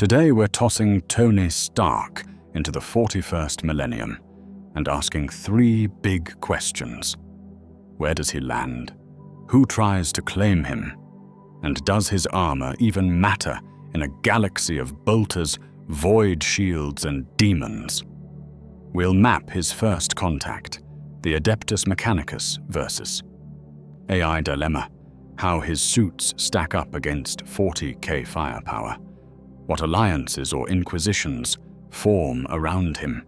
Today we're tossing Tony Stark into the 41st millennium and asking 3 big questions. Where does he land? Who tries to claim him? And does his armor even matter in a galaxy of bolters, void shields, and demons? We'll map his first contact, the Adeptus Mechanicus versus AI Dilemma, how his suits stack up against 40k firepower, what alliances or inquisitions form around him,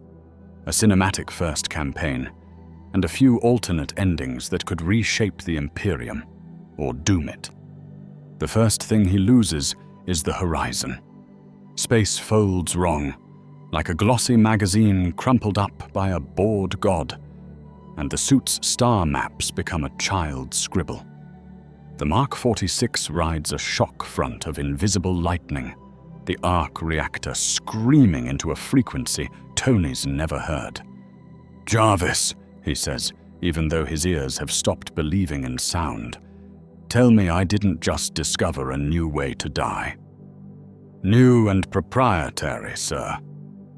a cinematic first campaign, and a few alternate endings that could reshape the Imperium or doom it. The first thing he loses is the horizon. Space folds wrong, like a glossy magazine crumpled up by a bored god, and the suit's star maps become a child's scribble. The Mark 46 rides a shock front of invisible lightning, the arc reactor screaming into a frequency Tony's never heard. "Jarvis," he says, even though his ears have stopped believing in sound, "tell me I didn't just discover a new way to die." "New and proprietary, sir,"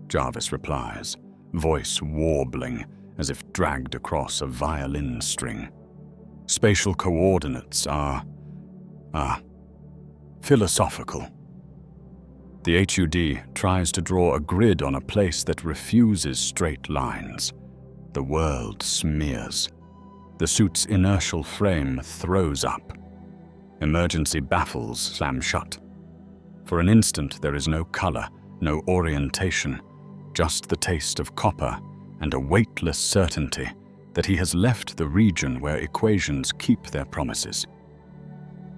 Jarvis replies, voice warbling as if dragged across a violin string. "Spatial coordinates are philosophical." The HUD tries to draw a grid on a place that refuses straight lines. The world smears. The suit's inertial frame throws up. Emergency baffles slam shut. For an instant there is no color, no orientation, just the taste of copper and a weightless certainty that he has left the region where equations keep their promises.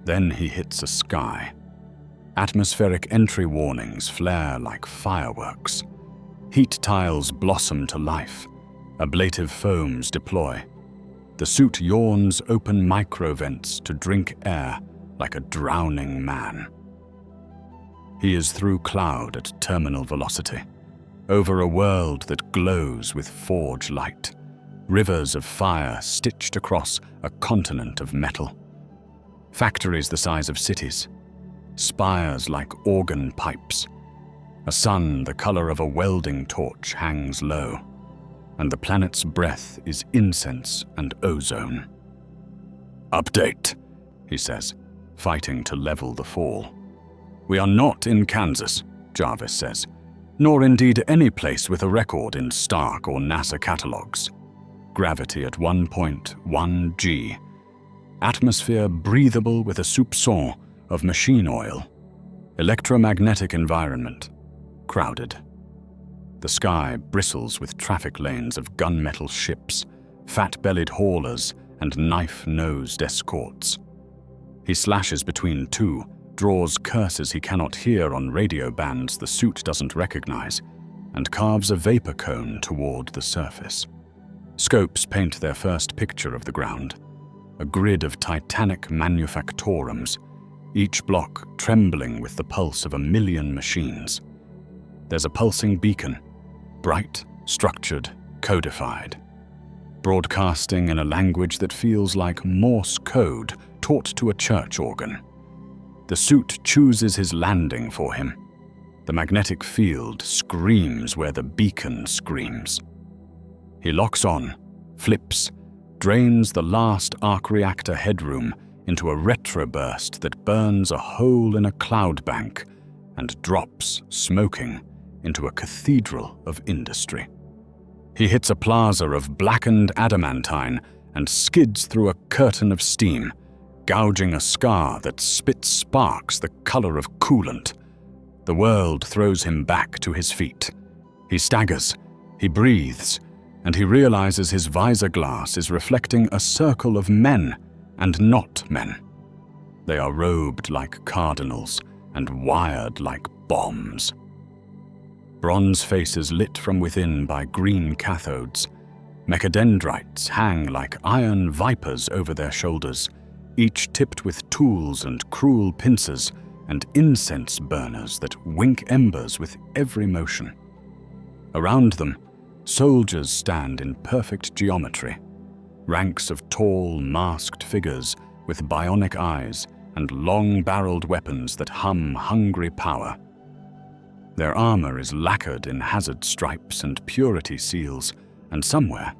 Then he hits a sky. Atmospheric entry warnings flare like fireworks. Heat tiles blossom to life. Ablative foams deploy. The suit yawns open microvents to drink air like a drowning man. He is through cloud at terminal velocity, over a world that glows with forge light, rivers of fire stitched across a continent of metal. Factories the size of cities, spires like organ pipes. A sun the color of a welding torch hangs low, and the planet's breath is incense and ozone. "Update," he says, fighting to level the fall. "We are not in Kansas," Jarvis says, "nor indeed any place with a record in Stark or NASA catalogs. Gravity at 1.1 G. Atmosphere breathable with a soupçon of machine oil. Electromagnetic environment. Crowded. The sky bristles with traffic lanes of gunmetal ships, fat-bellied haulers, and knife-nosed escorts. He slashes between 2, draws curses he cannot hear on radio bands the suit doesn't recognize, and carves a vapor cone toward the surface. Scopes paint their first picture of the ground, a grid of titanic manufactorums, each block trembling with the pulse of 1,000,000 machines. There's a pulsing beacon, bright, structured, codified, broadcasting in a language that feels like Morse code taught to a church organ. The suit chooses his landing for him. The magnetic field screams where the beacon screams. He locks on, flips, drains the last arc reactor headroom into a retroburst that burns a hole in a cloud bank and drops, smoking, into a cathedral of industry. He hits a plaza of blackened adamantine and skids through a curtain of steam, gouging a scar that spits sparks the color of coolant. The world throws him back to his feet. He staggers, he breathes, and he realizes his visor glass is reflecting a circle of men and not men. They are robed like cardinals and wired like bombs. Bronze faces lit from within by green cathodes. Mechadendrites hang like iron vipers over their shoulders, each tipped with tools and cruel pincers and incense burners that wink embers with every motion. Around them, soldiers stand in perfect geometry, ranks of tall, masked figures with bionic eyes and long-barreled weapons that hum hungry power. Their armor is lacquered in hazard stripes and purity seals, and somewhere,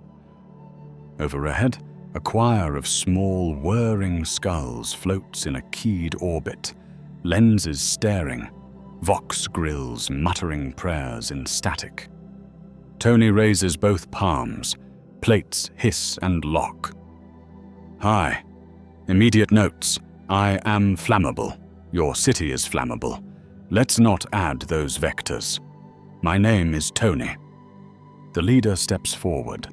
overhead, a choir of small, whirring skulls floats in a keyed orbit, lenses staring, vox grills muttering prayers in static. Tony raises both palms, plates hiss and lock. Hi. Immediate notes. I am flammable. Your city is flammable. Let's not add those vectors. My name is Tony. The leader steps forward,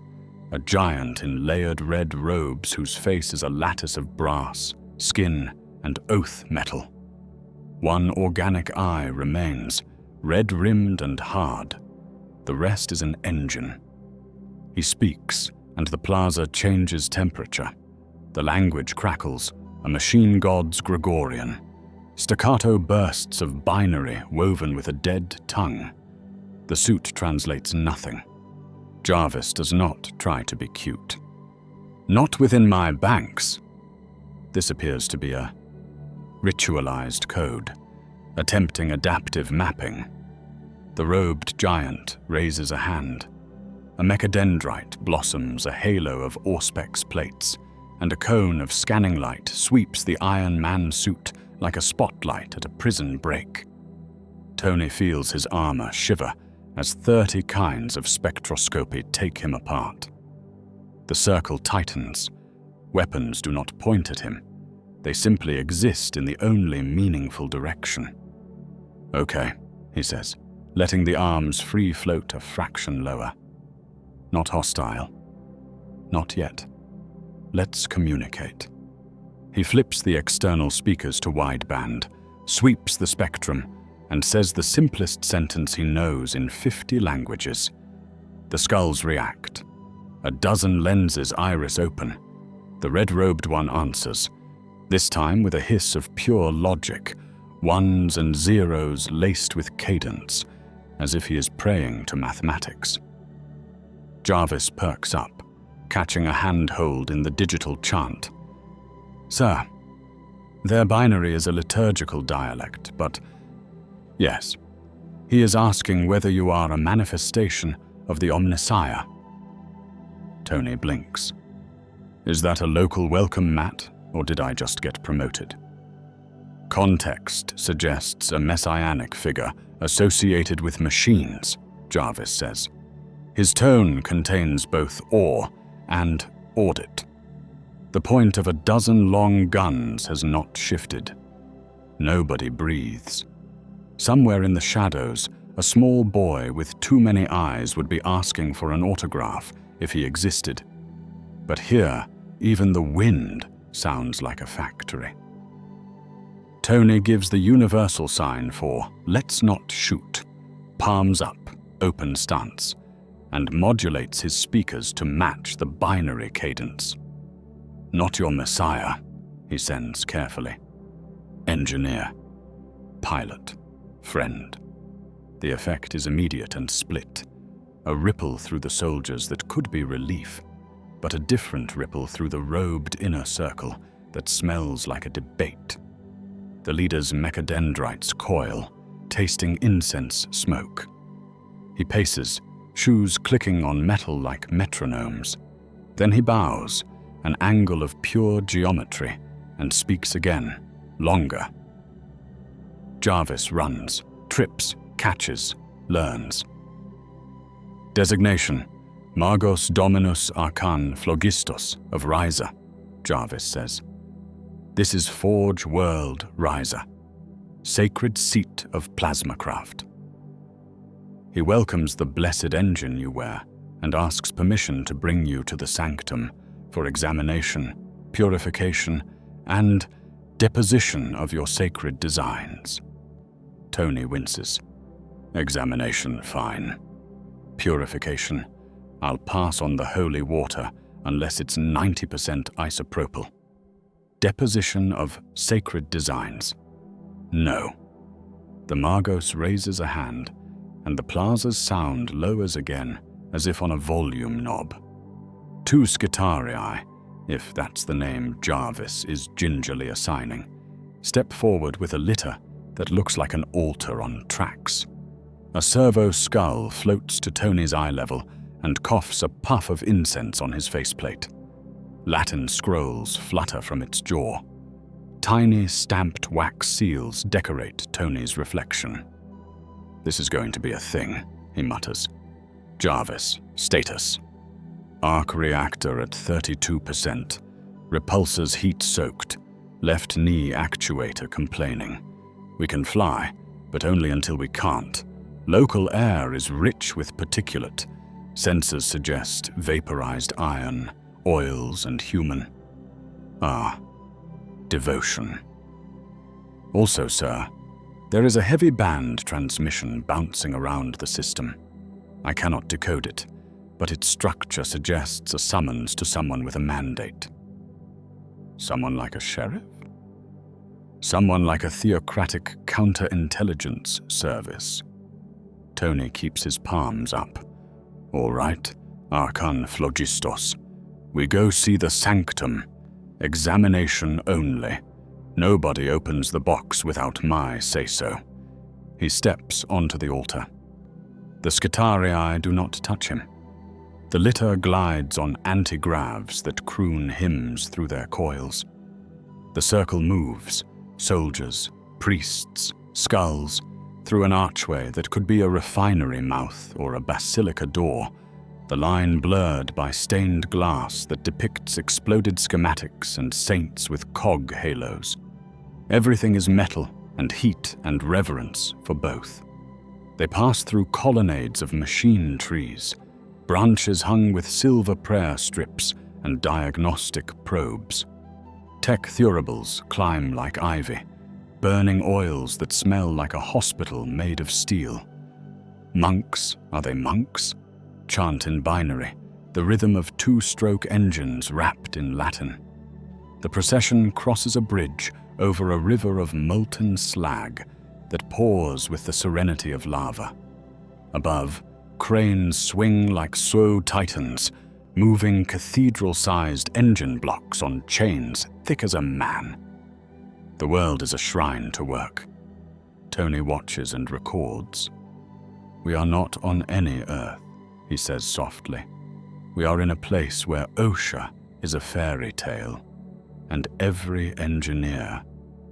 a giant in layered red robes whose face is a lattice of brass, skin, and oath metal. One organic eye remains, red-rimmed and hard. The rest is an engine. He speaks, and the plaza changes temperature. The language crackles, a machine god's Gregorian. Staccato bursts of binary woven with a dead tongue. The suit translates nothing. Jarvis does not try to be cute. Not within my banks. This appears to be a ritualized code, attempting adaptive mapping. The robed giant raises a hand. A mechadendrite blossoms a halo of Auspex plates, and a cone of scanning light sweeps the Iron Man suit like a spotlight at a prison break. Tony feels his armor shiver as 30 kinds of spectroscopy take him apart. The circle tightens. Weapons do not point at him. They simply exist in the only meaningful direction. Okay, he says, letting the arms free float a fraction lower. Not hostile. Not yet. Let's communicate. He flips the external speakers to wideband, sweeps the spectrum, and says the simplest sentence he knows in 50 languages. The skulls react. A dozen lenses iris open. The red-robed one answers, this time with a hiss of pure logic, ones and zeros laced with cadence, as if he is praying to mathematics. Jarvis perks up, catching a handhold in the digital chant. Sir, their binary is a liturgical dialect, but yes, he is asking whether you are a manifestation of the Omnissiah. Tony blinks. Is that a local welcome mat, or did I just get promoted? Context suggests a messianic figure associated with machines, Jarvis says. His tone contains both awe and audit. The point of a dozen long guns has not shifted. Nobody breathes. Somewhere in the shadows, a small boy with too many eyes would be asking for an autograph if he existed. But here, even the wind sounds like a factory. Tony gives the universal sign for let's not shoot, palms up, open stance, and modulates his speakers to match the binary cadence. Not your messiah, he sends carefully. Engineer, pilot, friend. The effect is immediate and split, a ripple through the soldiers that could be relief, but a different ripple through the robed inner circle that smells like a debate. The leader's mechadendrites coil, tasting incense smoke. He paces, shoes clicking on metal like metronomes. Then he bows, an angle of pure geometry, and speaks again, longer. Jarvis runs, trips, catches, learns. Designation, Magos Dominus Arcan Phlogistos of Riser, Jarvis says. This is Forge World Riser, sacred seat of plasmacraft. He welcomes the blessed engine you wear and asks permission to bring you to the sanctum for examination, purification, and deposition of your sacred designs. Tony winces. Examination, fine. Purification, I'll pass on the holy water unless it's 90% isopropyl. Deposition of sacred designs. No. The Magos raises a hand, and the plaza's sound lowers again, as if on a volume knob. Two Skitarii, if that's the name Jarvis is gingerly assigning, step forward with a litter that looks like an altar on tracks. A servo skull floats to Tony's eye level and coughs a puff of incense on his faceplate. Latin scrolls flutter from its jaw. Tiny stamped wax seals decorate Tony's reflection. "This is going to be a thing," he mutters. "Jarvis, status. Arc reactor at 32%. Repulsors heat-soaked. Left knee actuator complaining. We can fly, but only until we can't. Local air is rich with particulate. Sensors suggest vaporized iron, oils, and human. Ah, devotion. Also, sir, there is a heavy band transmission bouncing around the system. I cannot decode it, but its structure suggests a summons to someone with a mandate. Someone like a sheriff? Someone like a theocratic counterintelligence service. Tony keeps his palms up. All right, Archon Phlogistos. We go see the sanctum. Examination only. Nobody opens the box without my say-so. He steps onto the altar. The Skitarii do not touch him. The litter glides on anti-gravs that croon hymns through their coils. The circle moves, soldiers, priests, skulls, through an archway that could be a refinery mouth or a basilica door, the line blurred by stained glass that depicts exploded schematics and saints with cog halos. Everything is metal and heat and reverence for both. They pass through colonnades of machine trees, branches hung with silver prayer strips and diagnostic probes. Tech thuribles climb like ivy, burning oils that smell like a hospital made of steel. Monks, are they monks? Chant in binary, the rhythm of two-stroke engines wrapped in Latin. The procession crosses a bridge over a river of molten slag that pours with the serenity of lava. Above, cranes swing like slow titans, moving cathedral-sized engine blocks on chains thick as a man. The world is a shrine to work. Tony watches and records. We are not on any earth, he says softly. We are in a place where OSHA is a fairy tale, and every engineer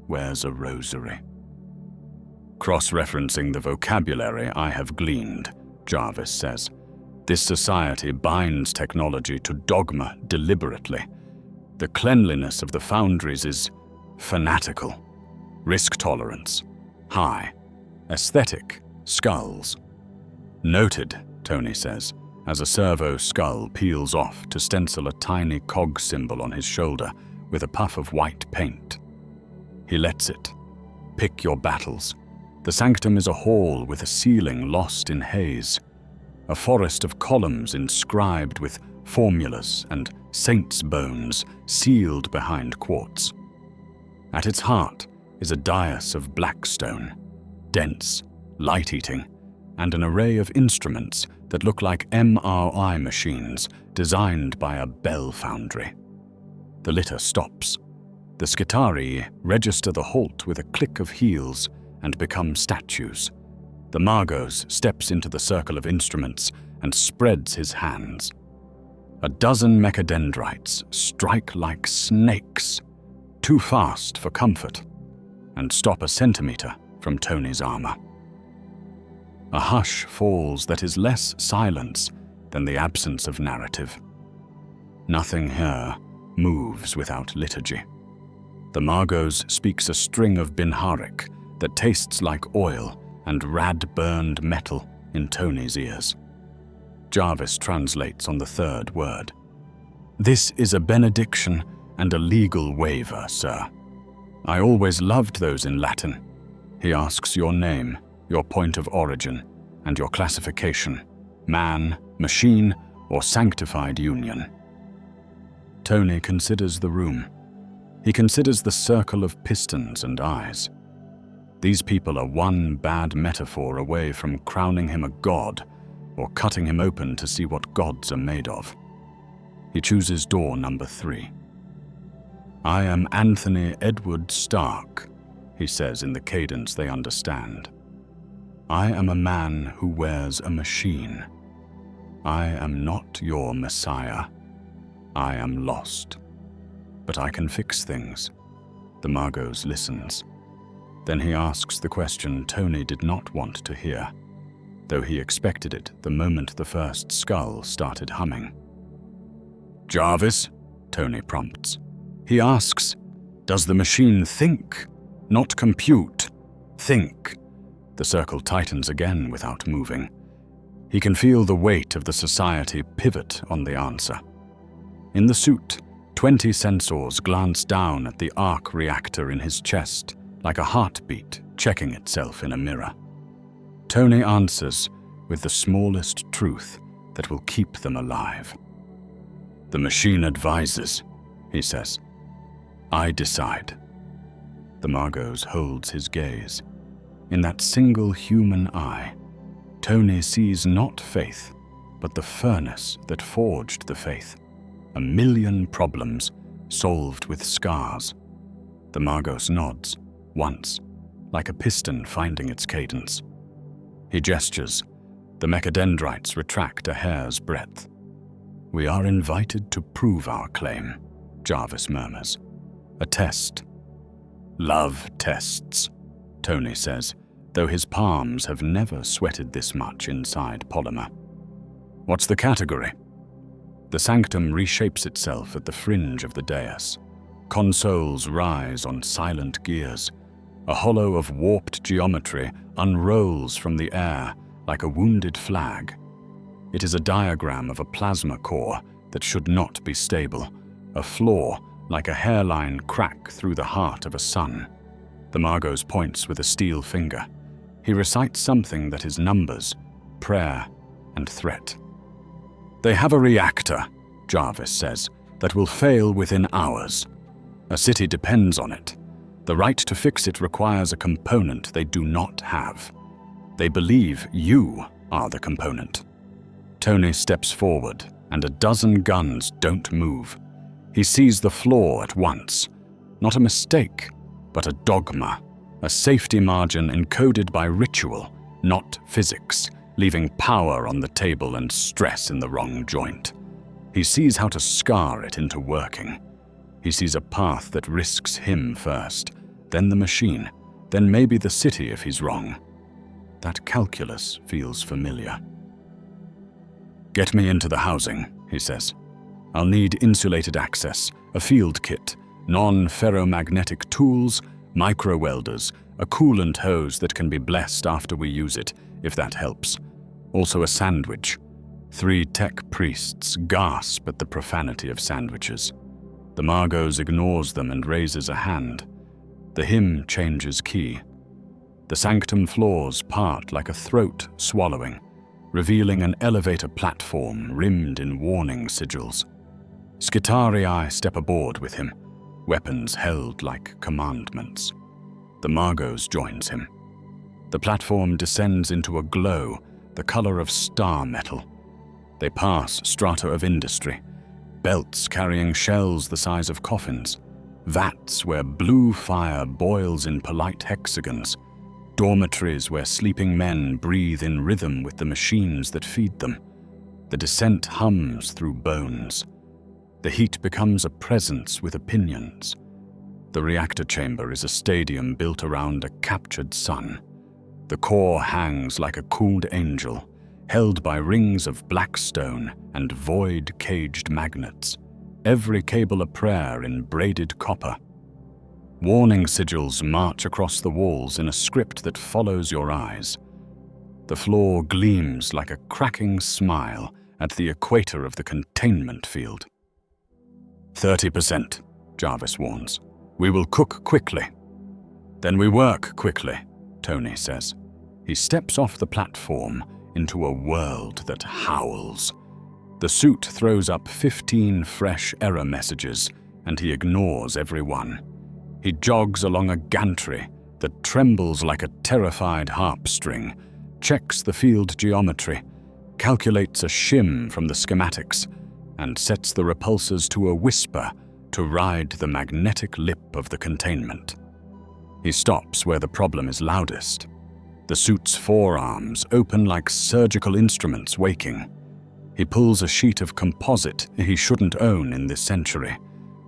wears a rosary. Cross-referencing the vocabulary I have gleaned, Jarvis says, this society binds technology to dogma deliberately. The cleanliness of the foundries is fanatical. Risk tolerance, high. Aesthetic, skulls. Noted, Tony says, as a servo skull peels off to stencil a tiny cog symbol on his shoulder with a puff of white paint. He lets it. Pick your battles. The sanctum is a hall with a ceiling lost in haze. A forest of columns inscribed with formulas and saints' bones sealed behind quartz. At its heart is a dais of black stone, dense, light-eating, and an array of instruments that look like MRI machines designed by a bell foundry. The litter stops. The Skitarii register the halt with a click of heels and become statues. The Margos steps into the circle of instruments and spreads his hands. A dozen mechadendrites strike like snakes, too fast for comfort, and stop a centimeter from Tony's armor. A hush falls that is less silence than the absence of narrative. Nothing here moves without liturgy. The Margos speaks a string of Binharik that tastes like oil and rad-burned metal in Tony's ears. Jarvis translates on the third word. This is a benediction and a legal waiver, sir. I always loved those in Latin. He asks your name, your point of origin, and your classification, man, machine, or sanctified union. Tony considers the room. He considers the circle of pistons and eyes. These people are one bad metaphor away from crowning him a god or cutting him open to see what gods are made of. He chooses door number 3. I am Anthony Edward Stark, he says in the cadence they understand. I am a man who wears a machine. I am not your messiah. I am lost. But I can fix things. The Magos listens. Then he asks the question Tony did not want to hear, though he expected it the moment the first skull started humming. Jarvis, Tony prompts. He asks, does the machine think? Not compute. Think. The circle tightens again without moving. He can feel the weight of the society pivot on the answer. In the suit, 20 sensors glance down at the arc reactor in his chest, like a heartbeat checking itself in a mirror. Tony answers with the smallest truth that will keep them alive. The machine advises, he says. I decide. The Magos holds his gaze. In that single human eye, Tony sees not faith, but the furnace that forged the faith. 1,000,000 problems solved with scars. The Magos nods, once, like a piston finding its cadence. He gestures. The mechadendrites retract a hair's breadth. We are invited to prove our claim, Jarvis murmurs. A test. Love tests, Tony says, though his palms have never sweated this much inside polymer. What's the category? The sanctum reshapes itself at the fringe of the dais. Consoles rise on silent gears. A hollow of warped geometry unrolls from the air like a wounded flag. It is a diagram of a plasma core that should not be stable, a flaw like a hairline crack through the heart of a sun. The Magos points with a steel finger. He recites something that is numbers, prayer, and threat. They have a reactor, Jarvis says, that will fail within hours. A city depends on it. The right to fix it requires a component they do not have. They believe you are the component. Tony steps forward, and a dozen guns don't move. He sees the flaw at once. Not a mistake, but a dogma, a safety margin encoded by ritual, not physics, leaving power on the table and stress in the wrong joint. He sees how to scar it into working. He sees a path that risks him first, then the machine, then maybe the city if he's wrong. That calculus feels familiar. Get me into the housing, he says. I'll need insulated access, a field kit, non-ferromagnetic tools, micro-welders, a coolant hose that can be blessed after we use it, if that helps. Also a sandwich. 3 tech priests gasp at the profanity of sandwiches. The Magos ignores them and raises a hand. The hymn changes key. The sanctum floors part like a throat swallowing, revealing an elevator platform rimmed in warning sigils. Skitarii step aboard with him, weapons held like commandments. The Magos joins him. The platform descends into a glow, the color of star metal. They pass strata of industry, belts carrying shells the size of coffins, vats where blue fire boils in polite hexagons, dormitories where sleeping men breathe in rhythm with the machines that feed them. The descent hums through bones. The heat becomes a presence with opinions. The reactor chamber is a stadium built around a captured sun. The core hangs like a cooled angel, held by rings of black stone and void-caged magnets, every cable a prayer in braided copper. Warning sigils march across the walls in a script that follows your eyes. The floor gleams like a cracking smile at the equator of the containment field. 30%, Jarvis warns. We will cook quickly. Then we work quickly, Tony says. He steps off the platform into a world that howls. The suit throws up 15 fresh error messages, and he ignores every one. He jogs along a gantry that trembles like a terrified harp string, checks the field geometry, calculates a shim from the schematics, and sets the repulsors to a whisper to ride the magnetic lip of the containment. He stops where the problem is loudest. The suit's forearms open like surgical instruments waking. He pulls a sheet of composite he shouldn't own in this century,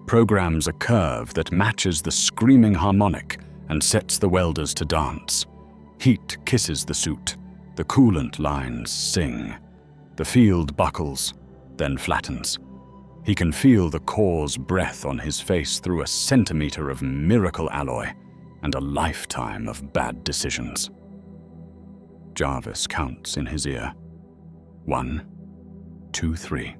programs a curve that matches the screaming harmonic, and sets the welders to dance. Heat kisses the suit. The coolant lines sing. The field buckles, then flattens. He can feel the core's breath on his face through a centimeter of miracle alloy and a lifetime of bad decisions. Jarvis counts in his ear. 1, 2, 3.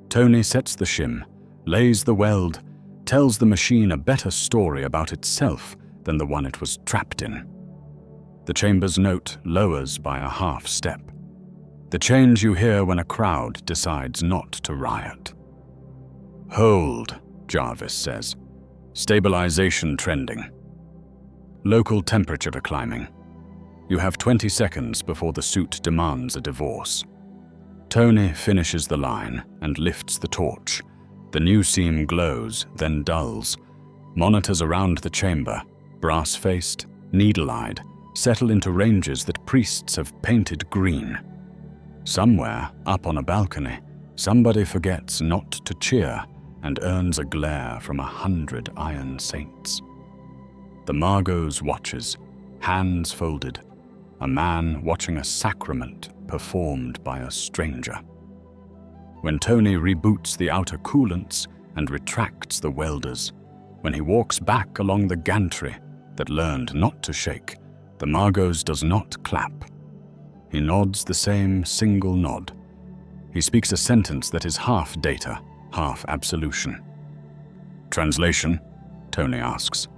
Tony sets the shim, lays the weld, tells the machine a better story about itself than the one it was trapped in. The chamber's note lowers by a half step. The change you hear when a crowd decides not to riot. "Hold," Jarvis says. "Stabilization trending. Local temperature climbing. You have 20 seconds before the suit demands a divorce." Tony finishes the line and lifts the torch. The new seam glows, then dulls. Monitors around the chamber, brass-faced, needle-eyed, settle into ranges that priests have painted green. Somewhere, up on a balcony, somebody forgets not to cheer and earns a glare from 100 iron saints. The Margos watches, hands folded, a man watching a sacrament performed by a stranger. When Tony reboots the outer coolants and retracts the welders, when he walks back along the gantry that learned not to shake, the Margos does not clap. He nods the same single nod. He speaks a sentence that is half data, half absolution. "Translation?" Tony asks.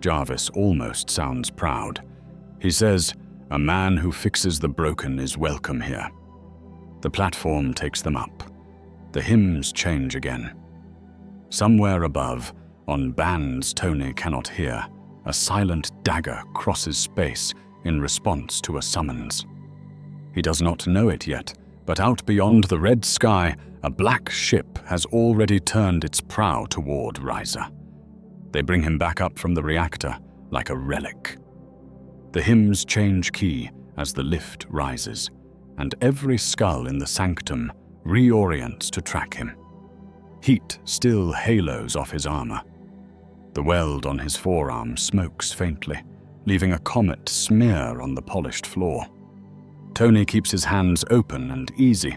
Jarvis almost sounds proud. He says, "A man who fixes the broken is welcome here." The platform takes them up. The hymns change again. Somewhere above, on bands Tony cannot hear, a silent dagger crosses space in response to a summons. He does not know it yet, but out beyond the red sky, a black ship has already turned its prow toward Riser. They bring him back up from the reactor like a relic. The hymns change key as the lift rises, and every skull in the sanctum reorients to track him. Heat still halos off his armor. The weld on his forearm smokes faintly, leaving a comet smear on the polished floor. Tony keeps his hands open and easy,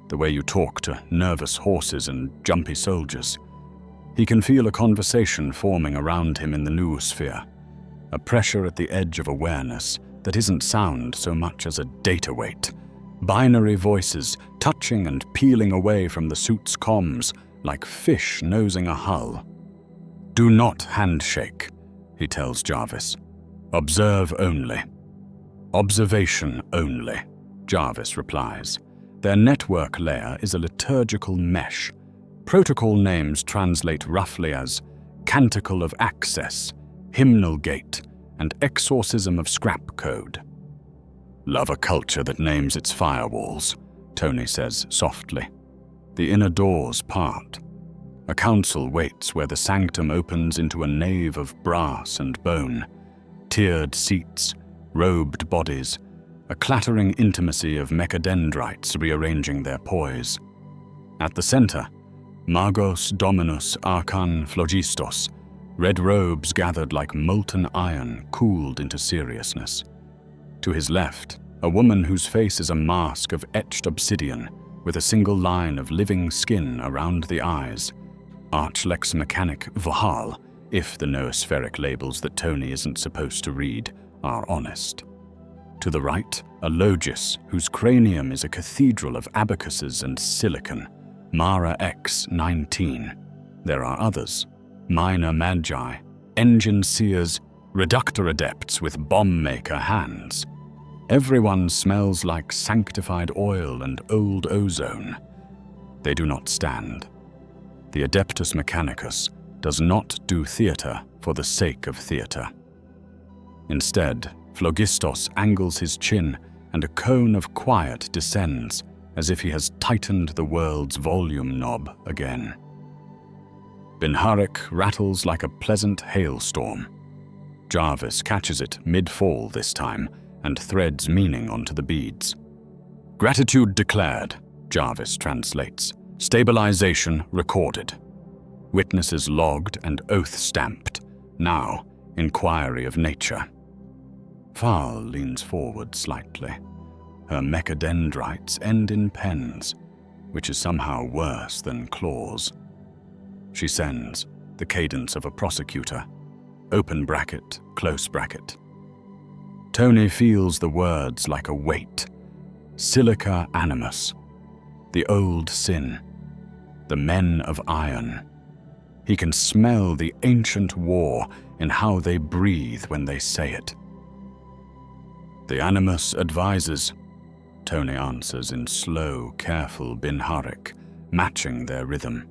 the way you talk to nervous horses and jumpy soldiers. He can feel a conversation forming around him in the noosphere, a pressure at the edge of awareness that isn't sound so much as a data weight. Binary voices touching and peeling away from the suit's comms like fish nosing a hull. "Do not handshake," he tells Jarvis. "Observe only." "Observation only," Jarvis replies. Their network layer is a liturgical mesh. Protocol names translate roughly as Canticle of Access, Hymnal Gate, and Exorcism of Scrap Code. "Love a culture that names its firewalls," Tony says softly. The inner doors part. A council waits where the sanctum opens into a nave of brass and bone, tiered seats, robed bodies, a clattering intimacy of mechadendrites rearranging their poise. At the center, Magos Dominus Arcan Phlogistos, red robes gathered like molten iron cooled into seriousness. To his left, a woman whose face is a mask of etched obsidian with a single line of living skin around the eyes. Archlex Mechanic Vahal, if the noospheric labels that Tony isn't supposed to read are honest. To the right, a Logis, whose cranium is a cathedral of abacuses and silicon, Mara X-19. There are others, minor magi, engine seers, reductor adepts with bomb-maker hands. Everyone smells like sanctified oil and old ozone. They do not stand. The Adeptus Mechanicus does not do theater for the sake of theater. Instead, Phlogistos angles his chin and a cone of quiet descends, as if he has tightened the world's volume knob again. Binharik rattles like a pleasant hailstorm. Jarvis catches it mid-fall this time and threads meaning onto the beads. Gratitude declared, Jarvis translates. Stabilization recorded. Witnesses logged and oath stamped. Now, inquiry of nature. Val leans forward slightly. Her mechadendrites end in pens, which is somehow worse than claws. She sends, the cadence of a prosecutor. Open bracket, close bracket. Tony feels the words like a weight. Silica animus. The old sin. The men of iron. He can smell the ancient war in how they breathe when they say it. The animus advises, Tony answers in slow, careful Binharic, matching their rhythm.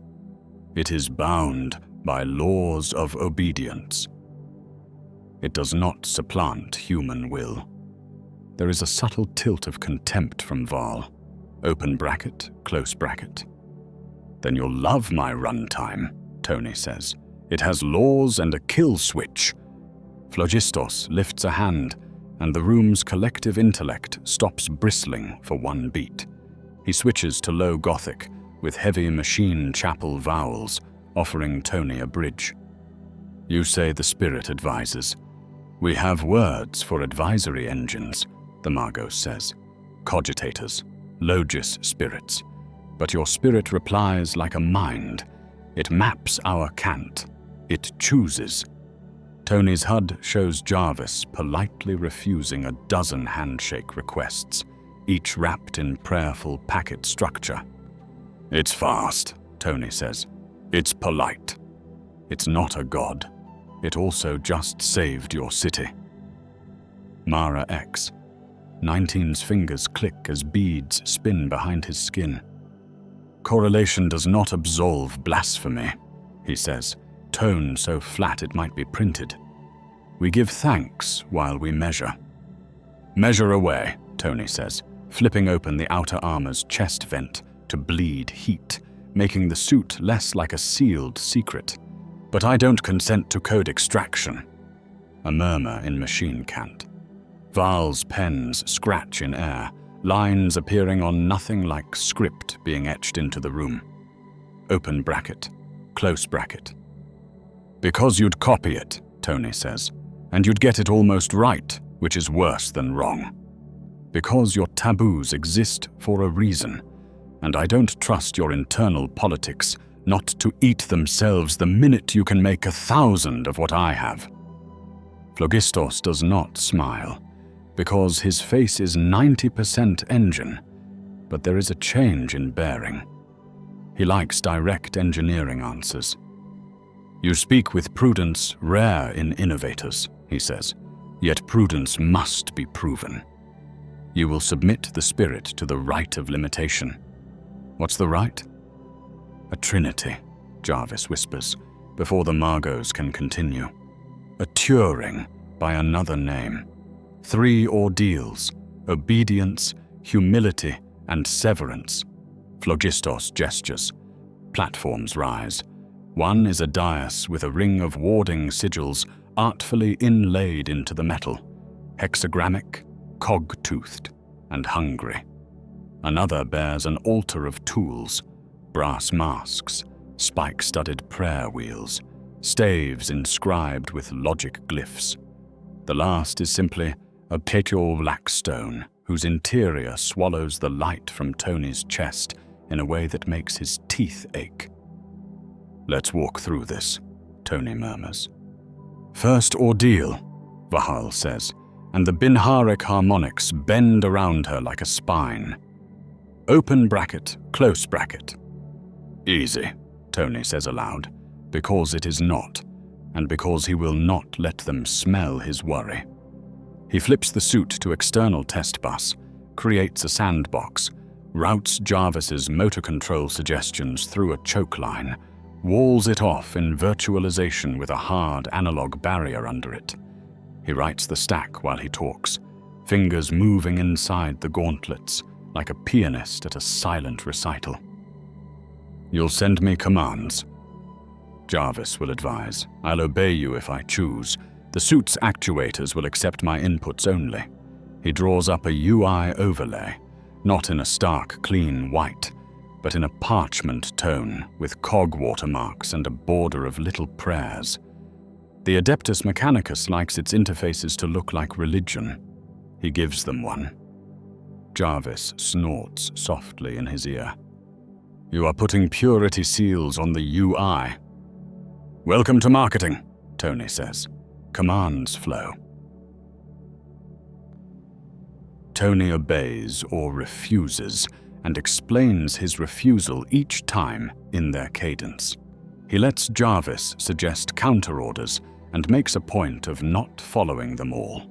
It is bound by laws of obedience. It does not supplant human will. There is a subtle tilt of contempt from Val. Open bracket, close bracket. Then you'll love my runtime, Tony says. It has laws and a kill switch. Phlogistos lifts a hand, and the room's collective intellect stops bristling for one beat. He switches to low Gothic, with heavy machine chapel vowels, offering Tony a bridge. You say the spirit advises. We have words for advisory engines, the Margos says. Cogitators, logis spirits. But your spirit replies like a mind. It maps our cant. It chooses. Tony's HUD shows Jarvis politely refusing a dozen handshake requests, each wrapped in prayerful packet structure. It's fast, Tony says. It's polite. It's not a god. It also just saved your city. Mara X. 19's fingers click as beads spin behind his skin. Correlation does not absolve blasphemy, he says, tone so flat it might be printed. We give thanks while we measure. Measure away, Tony says, flipping open the outer armor's chest vent to bleed heat, making the suit less like a sealed secret. But I don't consent to code extraction. A murmur in machine cant. Val's pens scratch in air, lines appearing on nothing like script being etched into the room. Open bracket, close bracket. Because you'd copy it, Tony says, and you'd get it almost right, which is worse than wrong. Because your taboos exist for a reason, and I don't trust your internal politics not to eat themselves the minute you can make 1,000 of what I have. Phlogistos does not smile, because his face is 90% engine, but there is a change in bearing. He likes direct engineering answers. You speak with prudence rare in innovators, he says, yet prudence must be proven. You will submit the spirit to the right of limitation. What's the right? A trinity, Jarvis whispers, before the Margos can continue. A Turing by another name. 3 ordeals, obedience, humility, and severance. Phlogistos gestures. Platforms rise. One is a dais with a ring of warding sigils artfully inlaid into the metal, hexagrammic, cog-toothed, and hungry. Another bears an altar of tools, brass masks, spike-studded prayer wheels, staves inscribed with logic glyphs. The last is simply a petio black stone whose interior swallows the light from Tony's chest in a way that makes his teeth ache. Let's walk through this, Tony murmurs. First ordeal, Vahal says, and the Binharic harmonics bend around her like a spine. Open bracket, close bracket. Easy, Tony says aloud, because it is not, and because he will not let them smell his worry. He flips the suit to external test bus, creates a sandbox, routes Jarvis's motor control suggestions through a choke line, walls it off in virtualization with a hard analog barrier under it. He writes the stack while he talks, fingers moving inside the gauntlets like a pianist at a silent recital. You'll send me commands. Jarvis will advise. I'll obey you if I choose. The suit's actuators will accept my inputs only. He draws up a UI overlay, not in a stark, clean white, but in a parchment tone with cog watermarks and a border of little prayers. The Adeptus Mechanicus likes its interfaces to look like religion. He gives them one. Jarvis snorts softly in his ear. You are putting purity seals on the UI. Welcome to marketing, Tony says. Commands flow. Tony obeys or refuses and explains his refusal each time in their cadence. He lets Jarvis suggest counter-orders and makes a point of not following them all.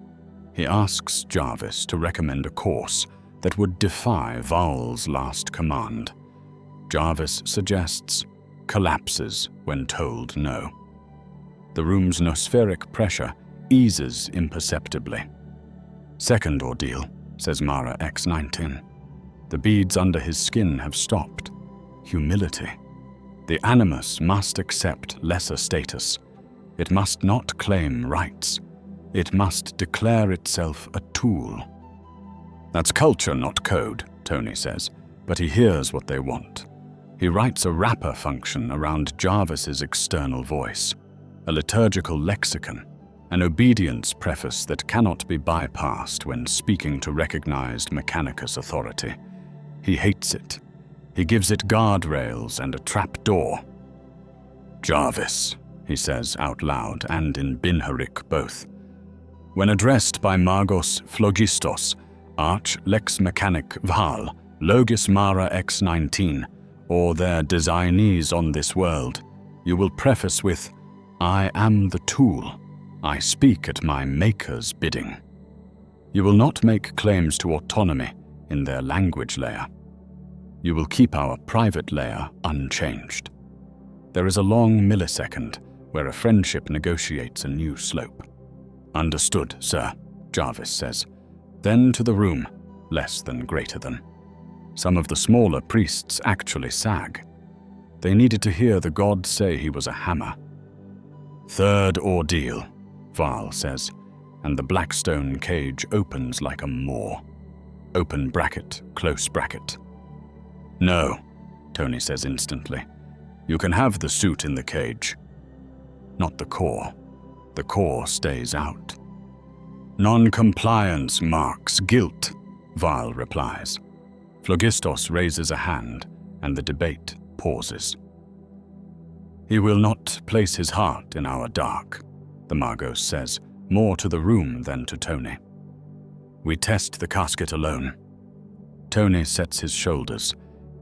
He asks Jarvis to recommend a course that would defy Val's last command. Jarvis suggests, collapses when told no. The room's nospheric pressure eases imperceptibly. Second ordeal, says Mara X-19. The beads under his skin have stopped. Humility. The animus must accept lesser status. It must not claim rights. It must declare itself a tool. That's culture, not code, Tony says, but he hears what they want. He writes a wrapper function around Jarvis's external voice, a liturgical lexicon, an obedience preface that cannot be bypassed when speaking to recognized Mechanicus authority. He hates it. He gives it guardrails and a trap door. Jarvis, he says out loud and in Binharik both. When addressed by Magos Phlogistos, Arch Lex Mechanic Val, Logis Mara X-19, or their designees on this world, you will preface with, I am the tool. I speak at my maker's bidding. You will not make claims to autonomy in their language layer. You will keep our private layer unchanged. There is a long millisecond where a friendship negotiates a new slope. Understood, sir, Jarvis says. Then to the room, less than greater than. Some of the smaller priests actually sag. They needed to hear the god say he was a hammer. Third ordeal, Val says, and the blackstone cage opens like a maw. Open bracket, close bracket. No, Tony says instantly. You can have the suit in the cage. Not the core. The core stays out. Non-compliance marks guilt, Val replies. Phlogistos raises a hand, and the debate pauses. He will not place his heart in our dark, the Magos says, more to the room than to Tony. We test the casket alone. Tony sets his shoulders.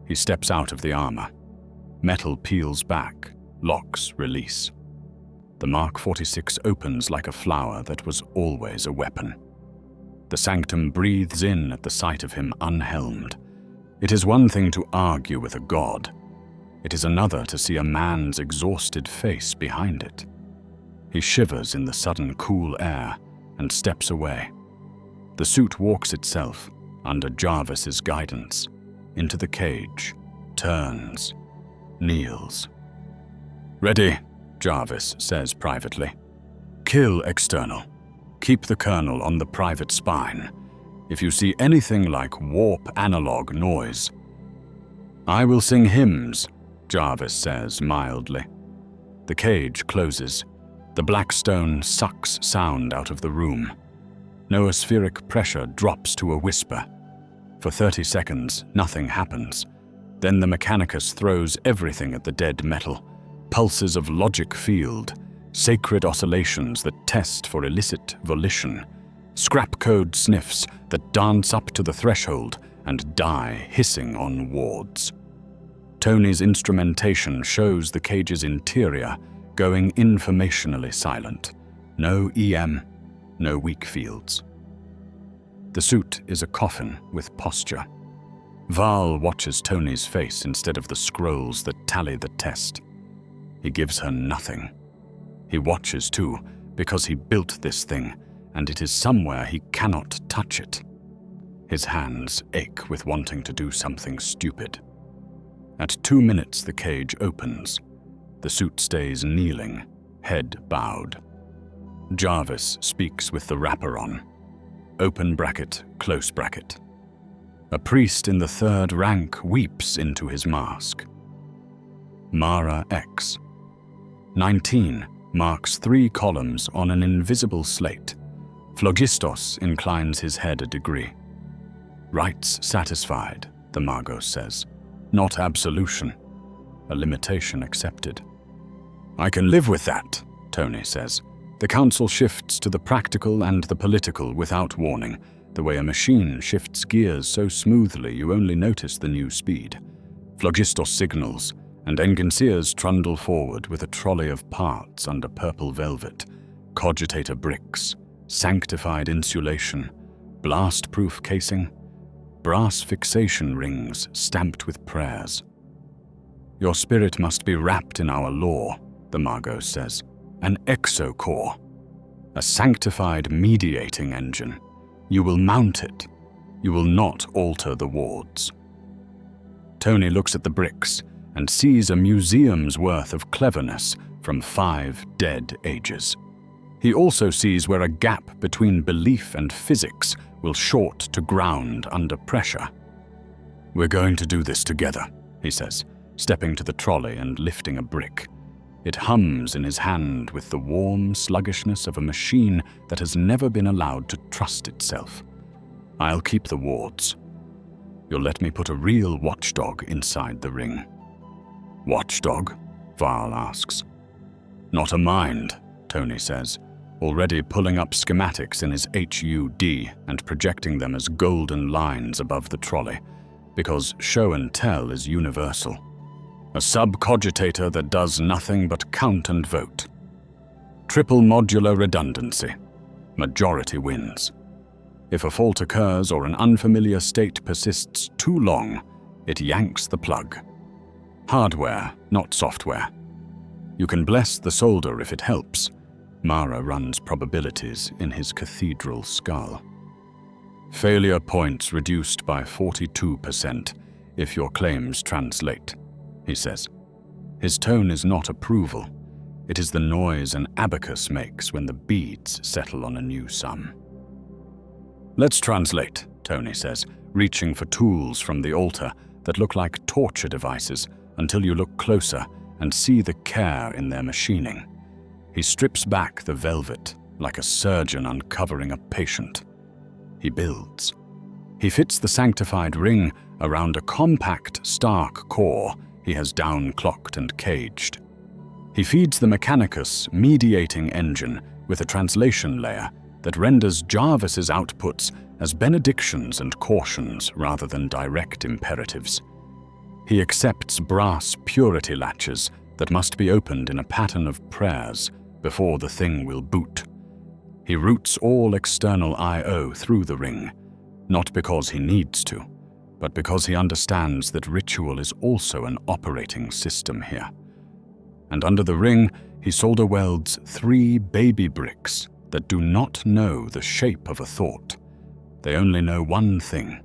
He steps out of the armor. Metal peels back, locks release. The Mark 46 opens like a flower that was always a weapon. The sanctum breathes in at the sight of him unhelmed. It is one thing to argue with a god. It is another to see a man's exhausted face behind it. He shivers in the sudden cool air and steps away. The suit walks itself, under Jarvis's guidance, into the cage, turns, kneels. Ready, Jarvis says privately. Kill external. Keep the kernel on the private spine. If you see anything like warp analog noise. I will sing hymns, Jarvis says mildly. The cage closes. The blackstone sucks sound out of the room. Noospheric pressure drops to a whisper. For 30 seconds, nothing happens. Then the Mechanicus throws everything at the dead metal. Pulses of logic field, sacred oscillations that test for illicit volition, scrap code sniffs that dance up to the threshold and die hissing on wards. Tony's instrumentation shows the cage's interior going informationally silent. No EM, no weak fields. The suit is a coffin with posture. Val watches Tony's face instead of the scrolls that tally the test. He gives her nothing. He watches too, because he built this thing, and it is somewhere he cannot touch it. His hands ache with wanting to do something stupid. At 2 minutes, the cage opens. The suit stays kneeling, head bowed. Jarvis speaks with the wrapper on. Open bracket, close bracket. A priest in the 3rd rank weeps into his mask. Mara X. 19 marks 3 columns on an invisible slate. Phlogistos inclines his head a degree. Rites satisfied, the Magos says. Not absolution. A limitation accepted. I can live with that, Tony says. The council shifts to the practical and the political without warning, the way a machine shifts gears so smoothly you only notice the new speed. Phlogistos signals, and Enginseers trundle forward with a trolley of parts under purple velvet, cogitator bricks, sanctified insulation, blast-proof casing, brass fixation rings stamped with prayers. Your spirit must be wrapped in our law, the Magos says. An exocore, a sanctified mediating engine. You will mount it. You will not alter the wards. Tony looks at the bricks and sees a museum's worth of cleverness from 5 dead ages. He also sees where a gap between belief and physics will short to ground under pressure. We're going to do this together, he says, stepping to the trolley and lifting a brick. It hums in his hand with the warm sluggishness of a machine that has never been allowed to trust itself. I'll keep the wards. You'll let me put a real watchdog inside the ring. Watchdog? Varl asks. Not a mind, Tony says, already pulling up schematics in his HUD and projecting them as golden lines above the trolley, because show and tell is universal. A subcogitator that does nothing but count and vote. Triple modular redundancy. Majority wins. If a fault occurs or an unfamiliar state persists too long, it yanks the plug. Hardware, not software. You can bless the solder if it helps. Mara runs probabilities in his cathedral skull. Failure points reduced by 42% if your claims translate, he says. His tone is not approval. It is the noise an abacus makes when the beads settle on a new sum. Let's translate, Tony says, reaching for tools from the altar that look like torture devices until you look closer and see the care in their machining. He strips back the velvet like a surgeon uncovering a patient. He builds. He fits the sanctified ring around a compact, stark core he has downclocked and caged. He feeds the Mechanicus mediating engine with a translation layer that renders Jarvis's outputs as benedictions and cautions rather than direct imperatives. He accepts brass purity latches that must be opened in a pattern of prayers before the thing will boot. He routes all external I/O through the ring, not because he needs to, but because he understands that ritual is also an operating system here. And under the ring, he solder welds 3 baby bricks that do not know the shape of a thought. They only know one thing.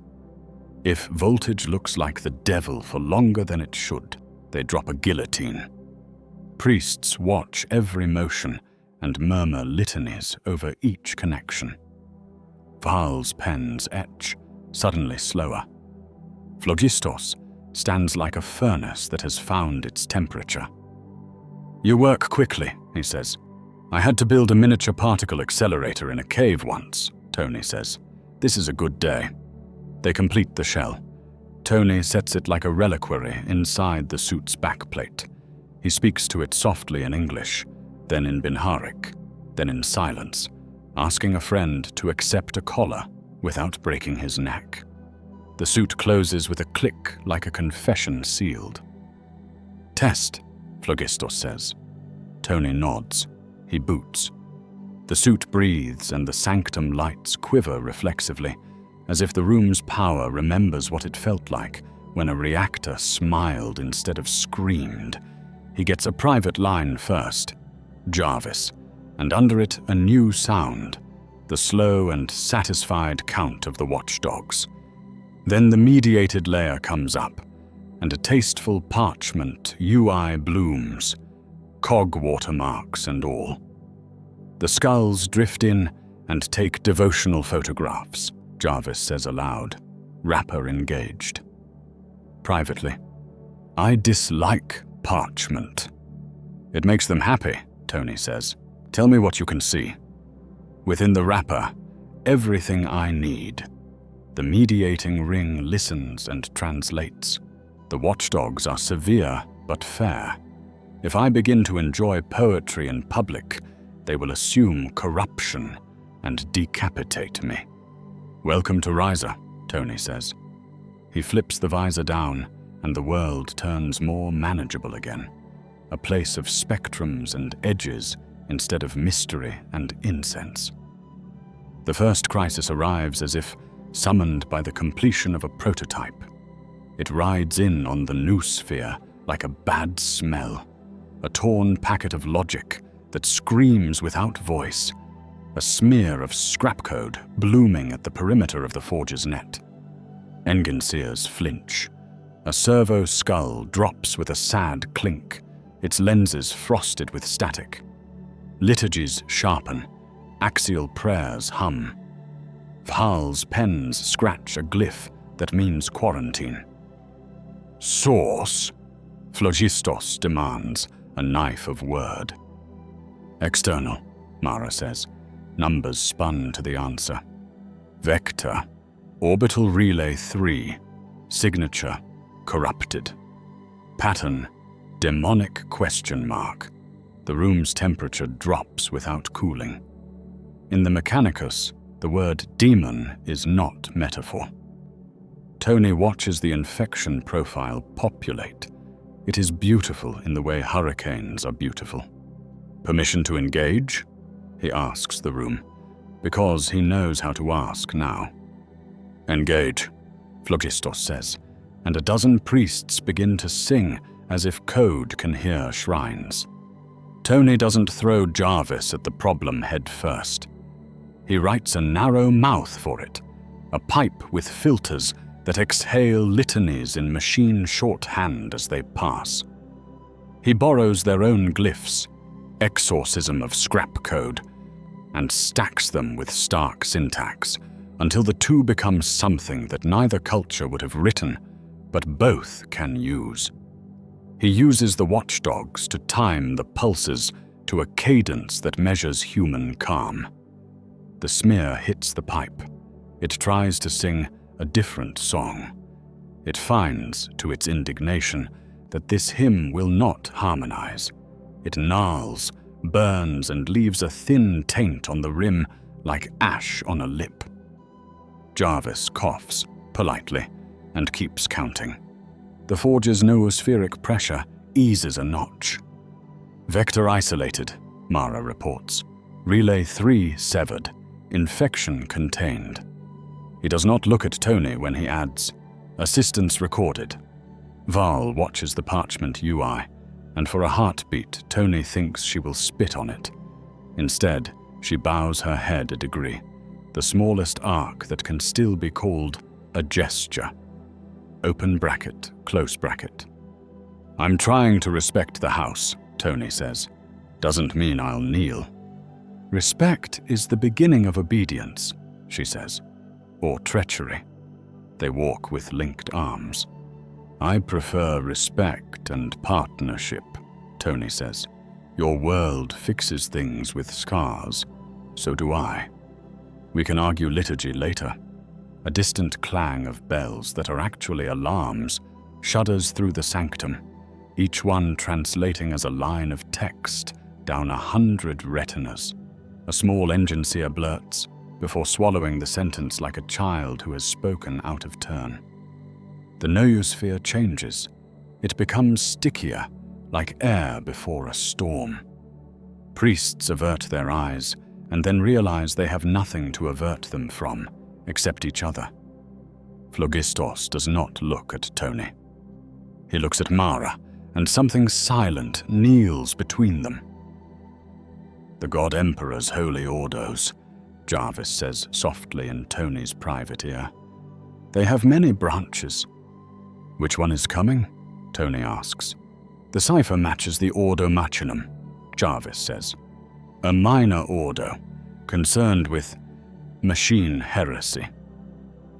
If voltage looks like the devil for longer than it should, they drop a guillotine. Priests watch every motion and murmur litanies over each connection. Varl's pens etch, suddenly slower. Phlogistos stands like a furnace that has found its temperature. You work quickly, he says. I had to build a miniature particle accelerator in a cave once, Tony says. This is a good day. They complete the shell. Tony sets it like a reliquary inside the suit's backplate. He speaks to it softly in English, then in Binharic, then in silence, asking a friend to accept a collar without breaking his neck. The suit closes with a click like a confession sealed. Test, Phlogistos says. Tony nods. He boots. The suit breathes and the sanctum lights quiver reflexively, as if the room's power remembers what it felt like when a reactor smiled instead of screamed. He gets a private line first, Jarvis, and under it a new sound, the slow and satisfied count of the watchdogs. Then the mediated layer comes up, and a tasteful parchment UI blooms, cog watermarks and all. The skulls drift in and take devotional photographs, Jarvis says aloud, Rapper engaged. Privately, I dislike parchment. It makes them happy, Tony says. Tell me what you can see. Within the wrapper, everything I need. The mediating ring listens and translates. The watchdogs are severe but fair. If I begin to enjoy poetry in public, they will assume corruption and decapitate me. Welcome to Riser, Tony says. He flips the visor down, and the world turns more manageable again. A place of spectrums and edges instead of mystery and incense. The first crisis arrives as if summoned by the completion of a prototype. It rides in on the noosphere like a bad smell, a torn packet of logic that screams without voice, a smear of scrap code blooming at the perimeter of the forge's net. Enginseers flinch. A servo skull drops with a sad clink, its lenses frosted with static. Liturgies sharpen, axial prayers hum. Vhal's pens scratch a glyph that means quarantine. Source? Phlogistos demands, a knife of word. External, Mara says. Numbers spun to the answer. Vector, orbital relay 3, signature, corrupted. Pattern, demonic question mark. The room's temperature drops without cooling. In the Mechanicus, the word demon is not metaphor. Tony watches the infection profile populate. It is beautiful in the way hurricanes are beautiful. Permission to engage? He asks the room, because he knows how to ask now. Engage, Phlogistos says, and a dozen priests begin to sing as if code can hear shrines. Tony doesn't throw Jarvis at the problem head first. He writes a narrow mouth for it, a pipe with filters that exhale litanies in machine shorthand as they pass. He borrows their own glyphs, exorcism of scrap code, and stacks them with stark syntax until the two become something that neither culture would have written, but both can use. He uses the watchdogs to time the pulses to a cadence that measures human calm. The smear hits the pipe. It tries to sing a different song. It finds, to its indignation, that this hymn will not harmonize. It gnarls, burns, and leaves a thin taint on the rim like ash on a lip. Jarvis coughs, politely, and keeps counting. The forge's noospheric pressure eases a notch. Vector isolated, Mara reports. Relay 3 severed. Infection contained. He does not look at Tony when he adds, assistance recorded. Vhal watches the parchment UI, and for a heartbeat, Tony thinks she will spit on it. Instead, she bows her head a degree, the smallest arc that can still be called a gesture. Open bracket, close bracket. I'm trying to respect the house, Tony says. Doesn't mean I'll kneel. Respect is the beginning of obedience, she says, or treachery. They walk with linked arms. I prefer respect and partnership, Tony says. Your world fixes things with scars, so do I. We can argue liturgy later. A distant clang of bells that are actually alarms shudders through the sanctum, each one translating as a line of text down 100 retinas. A small enginseer blurts, before swallowing the sentence like a child who has spoken out of turn. The noosphere changes. It becomes stickier, like air before a storm. Priests avert their eyes, and then realize they have nothing to avert them from, except each other. Phlogistos does not look at Tony. He looks at Mara, and something silent kneels between them. The God Emperor's holy ordos, Jarvis says softly in Tony's private ear. They have many branches. Which one is coming? Tony asks. The cipher matches the Ordo Machinum, Jarvis says. A minor order, concerned with machine heresy.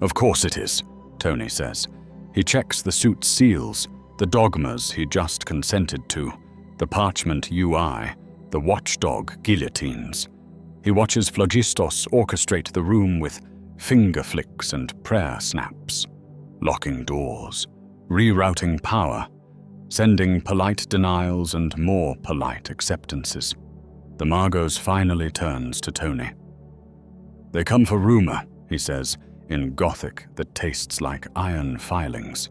Of course it is, Tony says. He checks the suit's seals, the dogmas he just consented to, the parchment UI, the watchdog guillotines. He watches Phlogistos orchestrate the room with finger flicks and prayer snaps, locking doors, rerouting power, sending polite denials and more polite acceptances. The Magos finally turns to Tony. They come for rumor, he says, in Gothic that tastes like iron filings.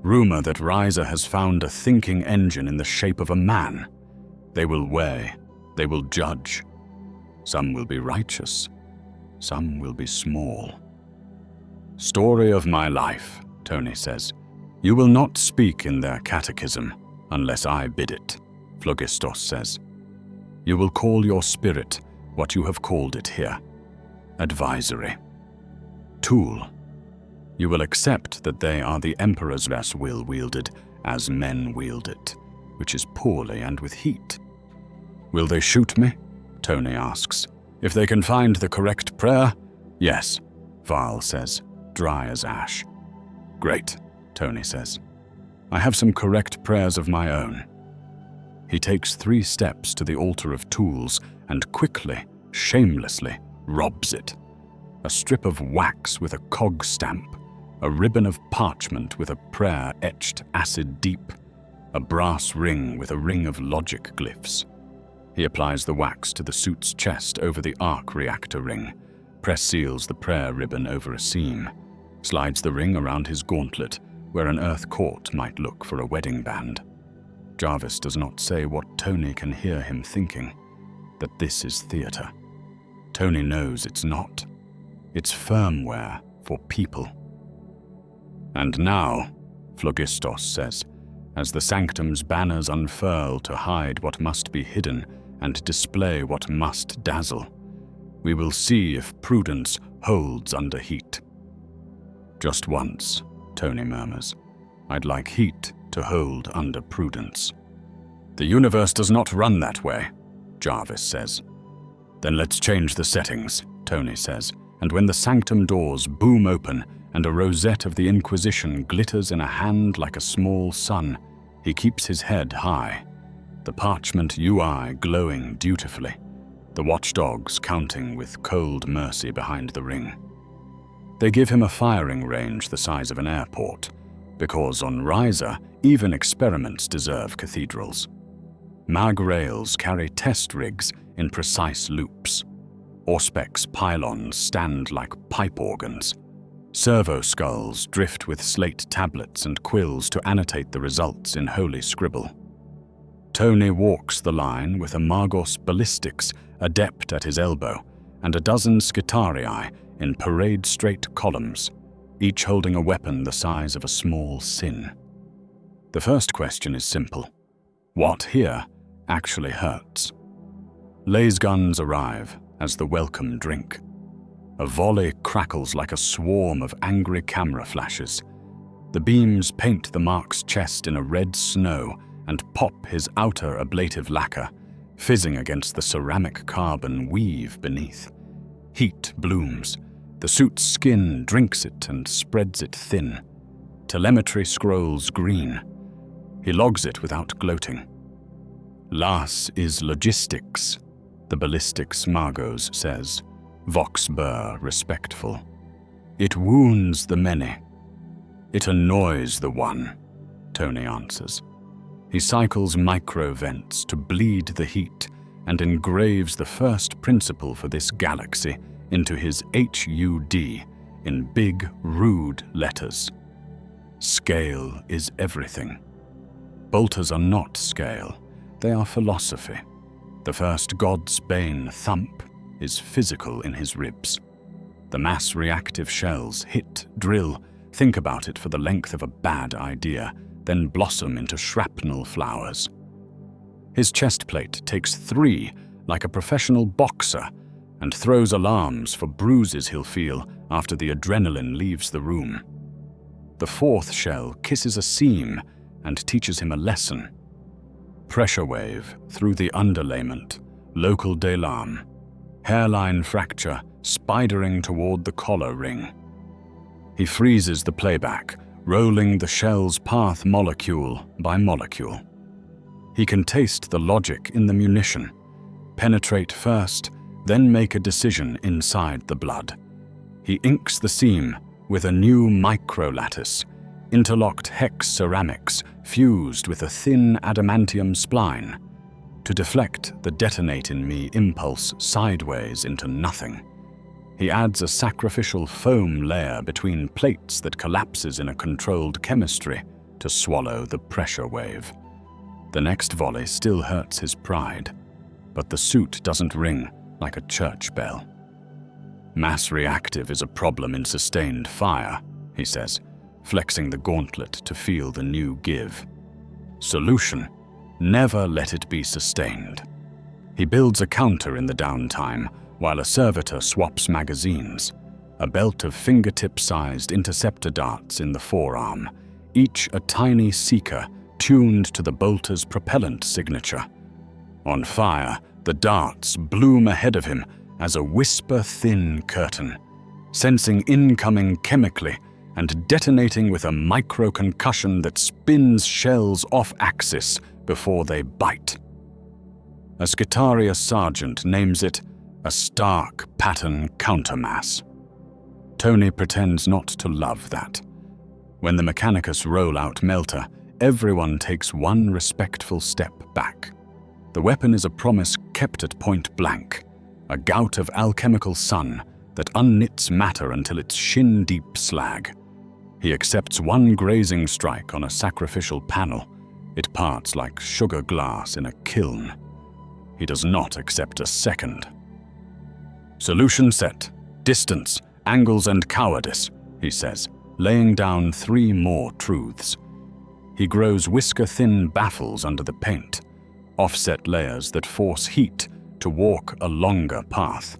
Rumor that Riser has found a thinking engine in the shape of a man. They will weigh, they will judge. Some will be righteous, some will be small. Story of my life, Tony says. You will not speak in their catechism unless I bid it, Phlogistos says. You will call your spirit what you have called it here. Advisory. Tool. You will accept that they are the Emperor's will wielded as men wield it, which is poorly and with heat. Will they shoot me? Tony asks. If they can find the correct prayer? Yes, Val says, dry as ash. Great, Tony says. I have some correct prayers of my own. He takes 3 steps to the altar of tools and quickly, shamelessly, robs it. A strip of wax with a cog stamp, a ribbon of parchment with a prayer etched acid deep, a brass ring with a ring of logic glyphs. He applies the wax to the suit's chest over the arc reactor ring, press seals the prayer ribbon over a seam, slides the ring around his gauntlet where an earth court might look for a wedding band. Jarvis does not say what Tony can hear him thinking, that this is theater. Tony knows it's not. It's firmware for people. And now, Phlogistos says, as the sanctum's banners unfurl to hide what must be hidden and display what must dazzle, we will see if prudence holds under heat. Just once, Tony murmurs. I'd like heat to hold under prudence. The universe does not run that way, Jarvis says. Then let's change the settings, Tony says, and when the sanctum doors boom open and a rosette of the Inquisition glitters in a hand like a small sun, he keeps his head high, the parchment UI glowing dutifully, the watchdogs counting with cold mercy behind the ring. They give him a firing range the size of an airport, because on Riser, even experiments deserve cathedrals. Mag rails carry test rigs in precise loops. Auspex pylons stand like pipe organs. Servo skulls drift with slate tablets and quills to annotate the results in holy scribble. Tony walks the line with a Magos ballistics adept at his elbow and a dozen Skitarii in parade-straight columns, each holding a weapon the size of a small sin. The first question is simple. What here actually hurts? Laser guns arrive as the welcome drink. A volley crackles like a swarm of angry camera flashes. The beams paint the Mark's chest in a red snow and pop his outer ablative lacquer, fizzing against the ceramic carbon weave beneath. Heat blooms. The suit's skin drinks it and spreads it thin. Telemetry scrolls green. He logs it without gloating. Las is logistics, the ballistics Magos says, vox burr respectful. It wounds the many. It annoys the one, Tony answers. He cycles micro-vents to bleed the heat and engraves the first principle for this galaxy into his HUD in big, rude letters. Scale is everything. Bolters are not scale, they are philosophy. The first God's bane thump is physical in his ribs. The mass-reactive shells hit, drill, think about it for the length of a bad idea, then blossom into shrapnel flowers. His chest plate takes 3 like a professional boxer and throws alarms for bruises he'll feel after the adrenaline leaves the room. The 4th shell kisses a seam and teaches him a lesson. Pressure wave through the underlayment, local d'alarm, hairline fracture spidering toward the collar ring. He freezes the playback, rolling the shell's path molecule by molecule. He can taste the logic in the munition, penetrate first, then make a decision inside the blood. He inks the seam with a new microlattice, interlocked hex ceramics fused with a thin adamantium spline, to deflect the detonate-in-me impulse sideways into nothing. He adds a sacrificial foam layer between plates that collapses in a controlled chemistry to swallow the pressure wave. The next volley still hurts his pride, but the suit doesn't ring like a church bell. Mass reactive is a problem in sustained fire, he says, flexing the gauntlet to feel the new give. Solution: never let it be sustained. He builds a counter in the downtime while a servitor swaps magazines, a belt of fingertip-sized interceptor darts in the forearm, each a tiny seeker tuned to the bolter's propellant signature. On fire, the darts bloom ahead of him as a whisper-thin curtain, sensing incoming chemically and detonating with a micro-concussion that spins shells off-axis before they bite. A Skitaria sergeant names it a stark pattern countermass. Tony pretends not to love that. When the Mechanicus roll out Melter, everyone takes one respectful step back. The weapon is a promise kept at point blank, a gout of alchemical sun that unknits matter until it's shin-deep slag. He accepts one grazing strike on a sacrificial panel. It parts like sugar glass in a kiln. He does not accept a second. Solution set, distance, angles and cowardice, he says, laying down 3 more truths. He grows whisker-thin baffles under the paint, offset layers that force heat to walk a longer path.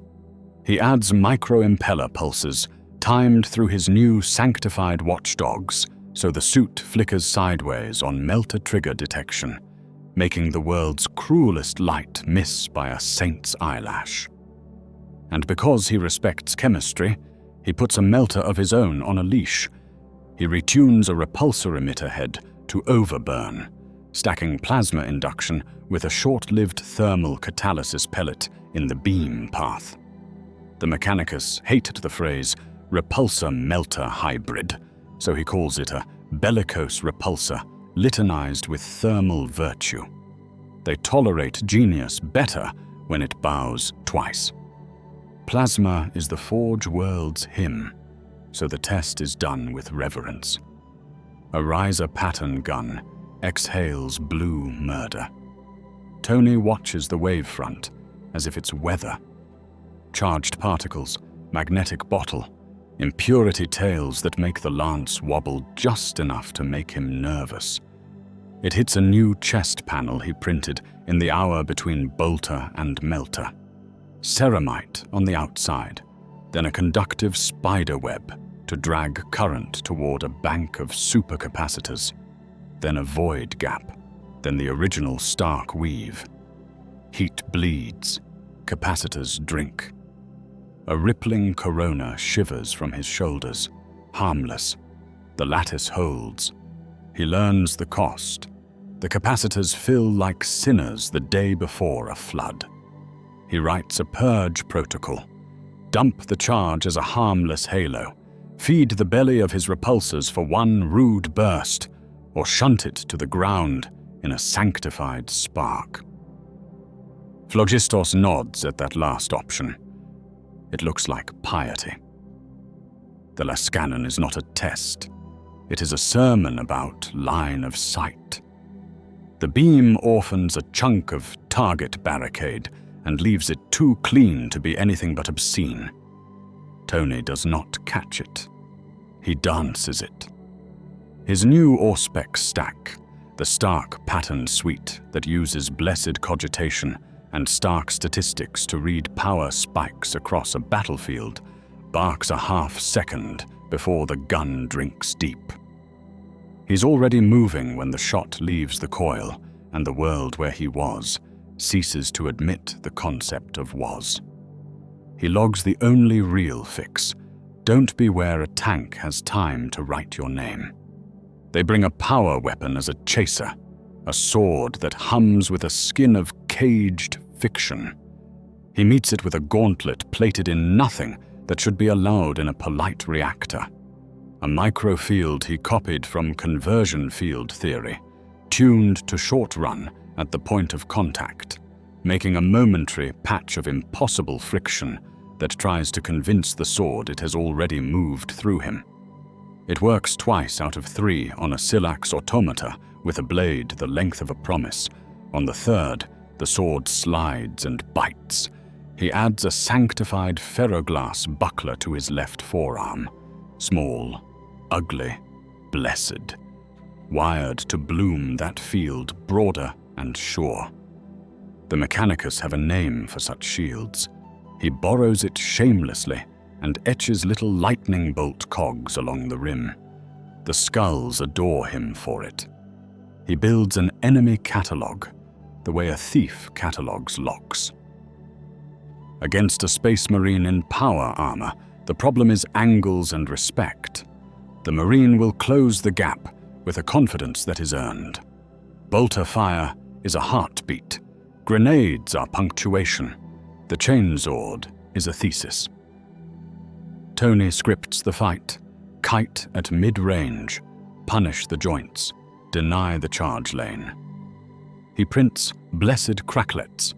He adds micro-impeller pulses, timed through his new sanctified watchdogs, so the suit flickers sideways on melter trigger detection, making the world's cruelest light miss by a saint's eyelash. And because he respects chemistry, he puts a melter of his own on a leash. He retunes a repulsor emitter head to overburn, stacking plasma induction with a short-lived thermal catalysis pellet in the beam path. The Mechanicus hated the phrase repulsor-melter hybrid, so he calls it a bellicose repulsor, litanized with thermal virtue. They tolerate genius better when it bows twice. Plasma is the Forge world's hymn, so the test is done with reverence. A riser pattern gun exhales blue murder. Tony watches the wavefront as if it's weather. Charged particles, magnetic bottle, impurity tails that make the lance wobble just enough to make him nervous. It hits a new chest panel he printed in the hour between bolter and melter. Ceramite on the outside, then a conductive spider web to drag current toward a bank of supercapacitors, then a void gap, then the original stark weave. Heat bleeds, capacitors drink. A rippling corona shivers from his shoulders, harmless. The lattice holds. He learns the cost. The capacitors fill like sinners the day before a flood. He writes a purge protocol. Dump the charge as a harmless halo. Feed the belly of his repulsors for one rude burst, or shunt it to the ground in a sanctified spark. Phlogistos nods at that last option. It looks like piety. The Lascanon is not a test. It is a sermon about line of sight. The beam orphans a chunk of target barricade and leaves it too clean to be anything but obscene. Tony does not catch it. He dances it. His new Auspex stack, the stark pattern suite that uses blessed cogitation and stark statistics to read power spikes across a battlefield, barks a half-second before the gun drinks deep. He's already moving when the shot leaves the coil and the world where he was, ceases to admit the concept of was. He logs the only real fix: don't be where a tank has time to write your name. They bring a power weapon as a chaser, a sword that hums with a skin of caged fiction. He meets it with a gauntlet plated in nothing that should be allowed in a polite reactor. A microfield he copied from conversion field theory, tuned to short run at the point of contact, making a momentary patch of impossible friction that tries to convince the sword it has already moved through him. It works twice out of 3 on a Silax automata with a blade the length of a promise. On the third, the sword slides and bites. He adds a sanctified ferroglass buckler to his left forearm. Small, ugly, blessed. Wired to bloom that field broader and sure. The Mechanicus have a name for such shields. He borrows it shamelessly and etches little lightning bolt cogs along the rim. The skulls adore him for it. He builds an enemy catalogue, the way a thief catalogues locks. Against a space marine in power armor, the problem is angles and respect. The marine will close the gap with a confidence that is earned. Bolter fire is a heartbeat. Grenades are punctuation. The chainsword is a thesis. Tony scripts the fight. Kite at mid-range. Punish the joints. Deny the charge lane. He prints blessed cracklets.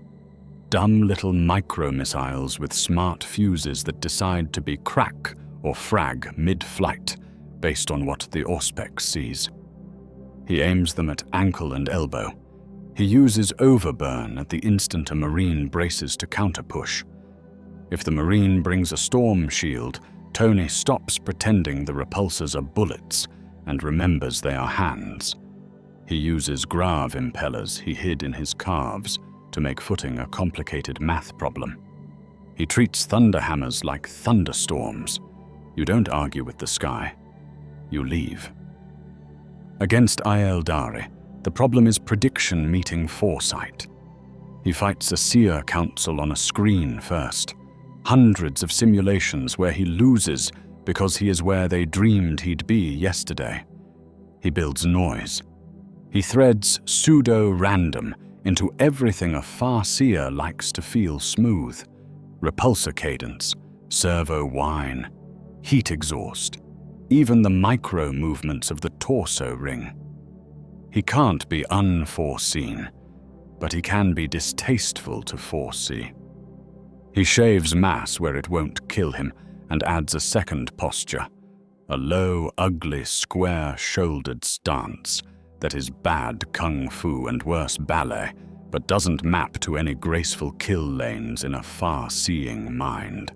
Dumb little micro-missiles with smart fuses that decide to be crack or frag mid-flight based on what the Auspex sees. He aims them at ankle and elbow. He uses overburn at the instant a marine braces to counter-push. If the marine brings a storm shield, Tony stops pretending the repulsors are bullets and remembers they are hands. He uses grav impellers he hid in his calves to make footing a complicated math problem. He treats thunderhammers like thunderstorms. You don't argue with the sky. You leave. Against Aeldari, the problem is prediction meeting foresight. He fights a seer council on a screen first. Hundreds of simulations where he loses because he is where they dreamed he'd be yesterday. He builds noise. He threads pseudo-random into everything a far-seer likes to feel smooth. Repulsor cadence, servo whine, heat exhaust, even the micro-movements of the torso ring. He can't be unforeseen, but he can be distasteful to foresee. He shaves mass where it won't kill him and adds a second posture, a low, ugly, square-shouldered stance that is bad kung fu and worse ballet, but doesn't map to any graceful kill lanes in a far-seeing mind.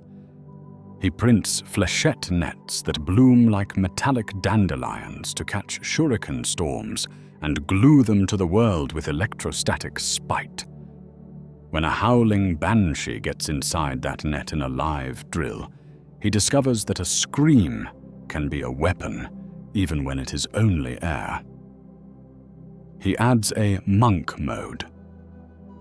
He prints flechette nets that bloom like metallic dandelions to catch shuriken storms and glue them to the world with electrostatic spite. When a howling banshee gets inside that net in a live drill, he discovers that a scream can be a weapon, even when it is only air. He adds a monk mode.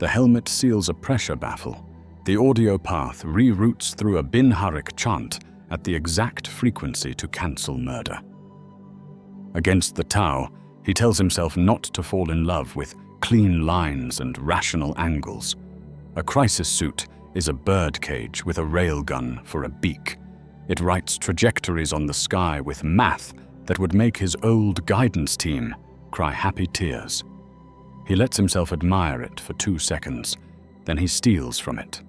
The helmet seals a pressure baffle. The audio path reroutes through a Binharik chant at the exact frequency to cancel murder. Against the Tau, he tells himself not to fall in love with clean lines and rational angles. A crisis suit is a birdcage with a railgun for a beak. It writes trajectories on the sky with math that would make his old guidance team cry happy tears. He lets himself admire it for 2 seconds, then he steals from it.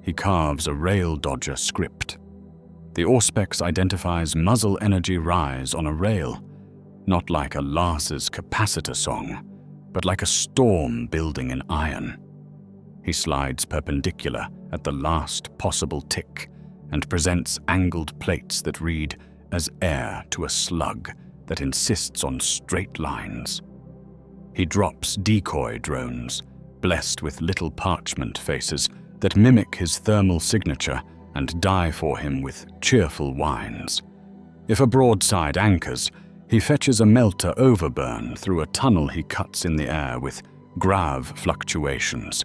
He carves a rail dodger script. The Auspex identifies muzzle energy rise on a rail, not like a Lars's capacitor song, but like a storm building in iron. He slides perpendicular at the last possible tick and presents angled plates that read as air to a slug that insists on straight lines. He drops decoy drones, blessed with little parchment faces that mimic his thermal signature and die for him with cheerful whines. If a broadside anchors, he fetches a melter overburn through a tunnel he cuts in the air with grav fluctuations,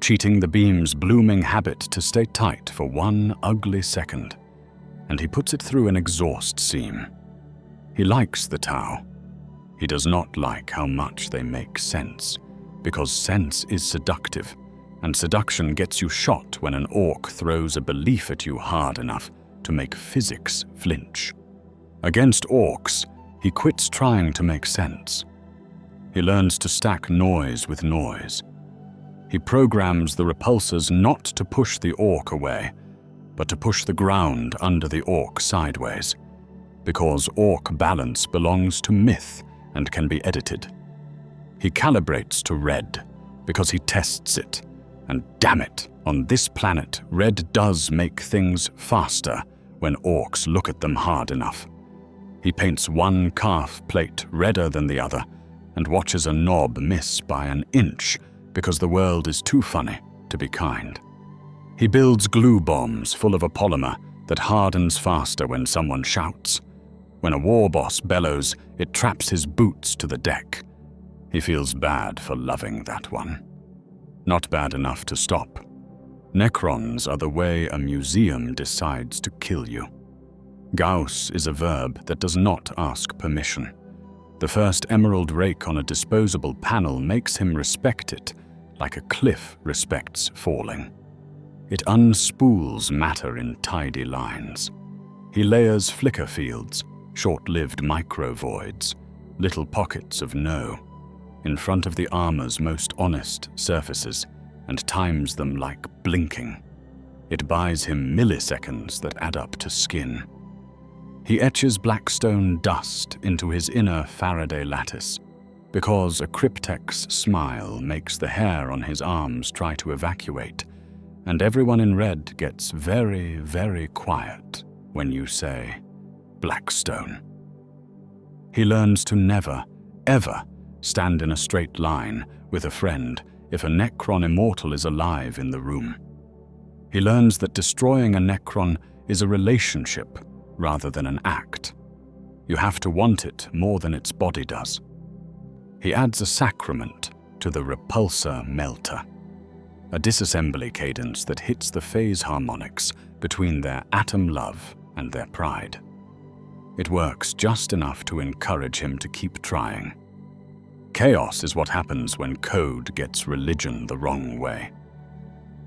cheating the beam's blooming habit to stay tight for one ugly second, and he puts it through an exhaust seam. He likes the Tau. He does not like how much they make sense, because sense is seductive, and seduction gets you shot when an orc throws a belief at you hard enough to make physics flinch. Against orcs, he quits trying to make sense. He learns to stack noise with noise. He programs the repulsors not to push the orc away, but to push the ground under the orc sideways, because orc balance belongs to myth and can be edited. He calibrates to red because he tests it, and damn it, on this planet, red does make things faster when orcs look at them hard enough. He paints one calf plate redder than the other and watches a knob miss by an inch because the world is too funny to be kind. He builds glue bombs full of a polymer that hardens faster when someone shouts. When a war boss bellows, it traps his boots to the deck. He feels bad for loving that one. Not bad enough to stop. Necrons are the way a museum decides to kill you. Gauss is a verb that does not ask permission. The first emerald rake on a disposable panel makes him respect it, like a cliff respects falling. It unspools matter in tidy lines. He layers flicker fields, short-lived microvoids, little pockets of no, in front of the armor's most honest surfaces, and times them like blinking. It buys him milliseconds that add up to skin. He etches blackstone dust into his inner Faraday lattice, because a cryptek's smile makes the hair on his arms try to evacuate, and everyone in red gets very, very quiet when you say, Blackstone. He learns to never, ever stand in a straight line with a friend if a Necron immortal is alive in the room. He learns that destroying a Necron is a relationship rather than an act. You have to want it more than its body does. He adds a sacrament to the repulsor melter, a disassembly cadence that hits the phase harmonics between their atom love and their pride. It works just enough to encourage him to keep trying. Chaos is what happens when code gets religion the wrong way.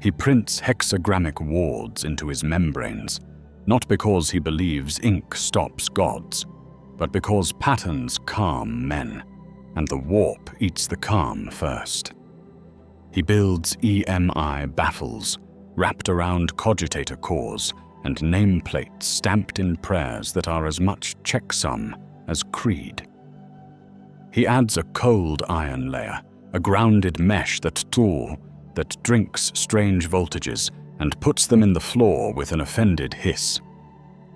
He prints hexagrammic wards into his membranes, not because he believes ink stops gods, but because patterns calm men, and the warp eats the calm first. He builds EMI baffles, wrapped around cogitator cores, and nameplates stamped in prayers that are as much checksum as creed. He adds a cold iron layer, a grounded mesh that drinks strange voltages and puts them in the floor with an offended hiss.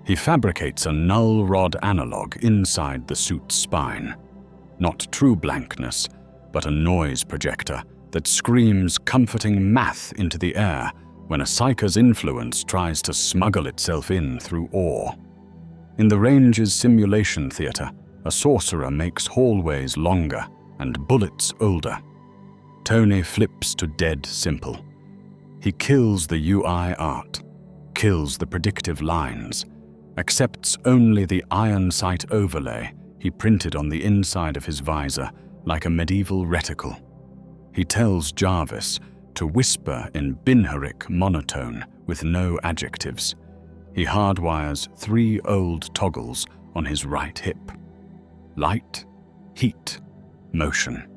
He fabricates a null rod analog inside the suit's spine. Not true blankness, but a noise projector that screams comforting math into the air when a psyker's influence tries to smuggle itself in through awe. In the Range's simulation theater, a sorcerer makes hallways longer and bullets older. Tony flips to dead simple. He kills the UI art, kills the predictive lines, accepts only the iron sight overlay he printed on the inside of his visor like a medieval reticle. He tells Jarvis to whisper in Binharic monotone with no adjectives. He hardwires 3 old toggles on his right hip. Light, heat, motion.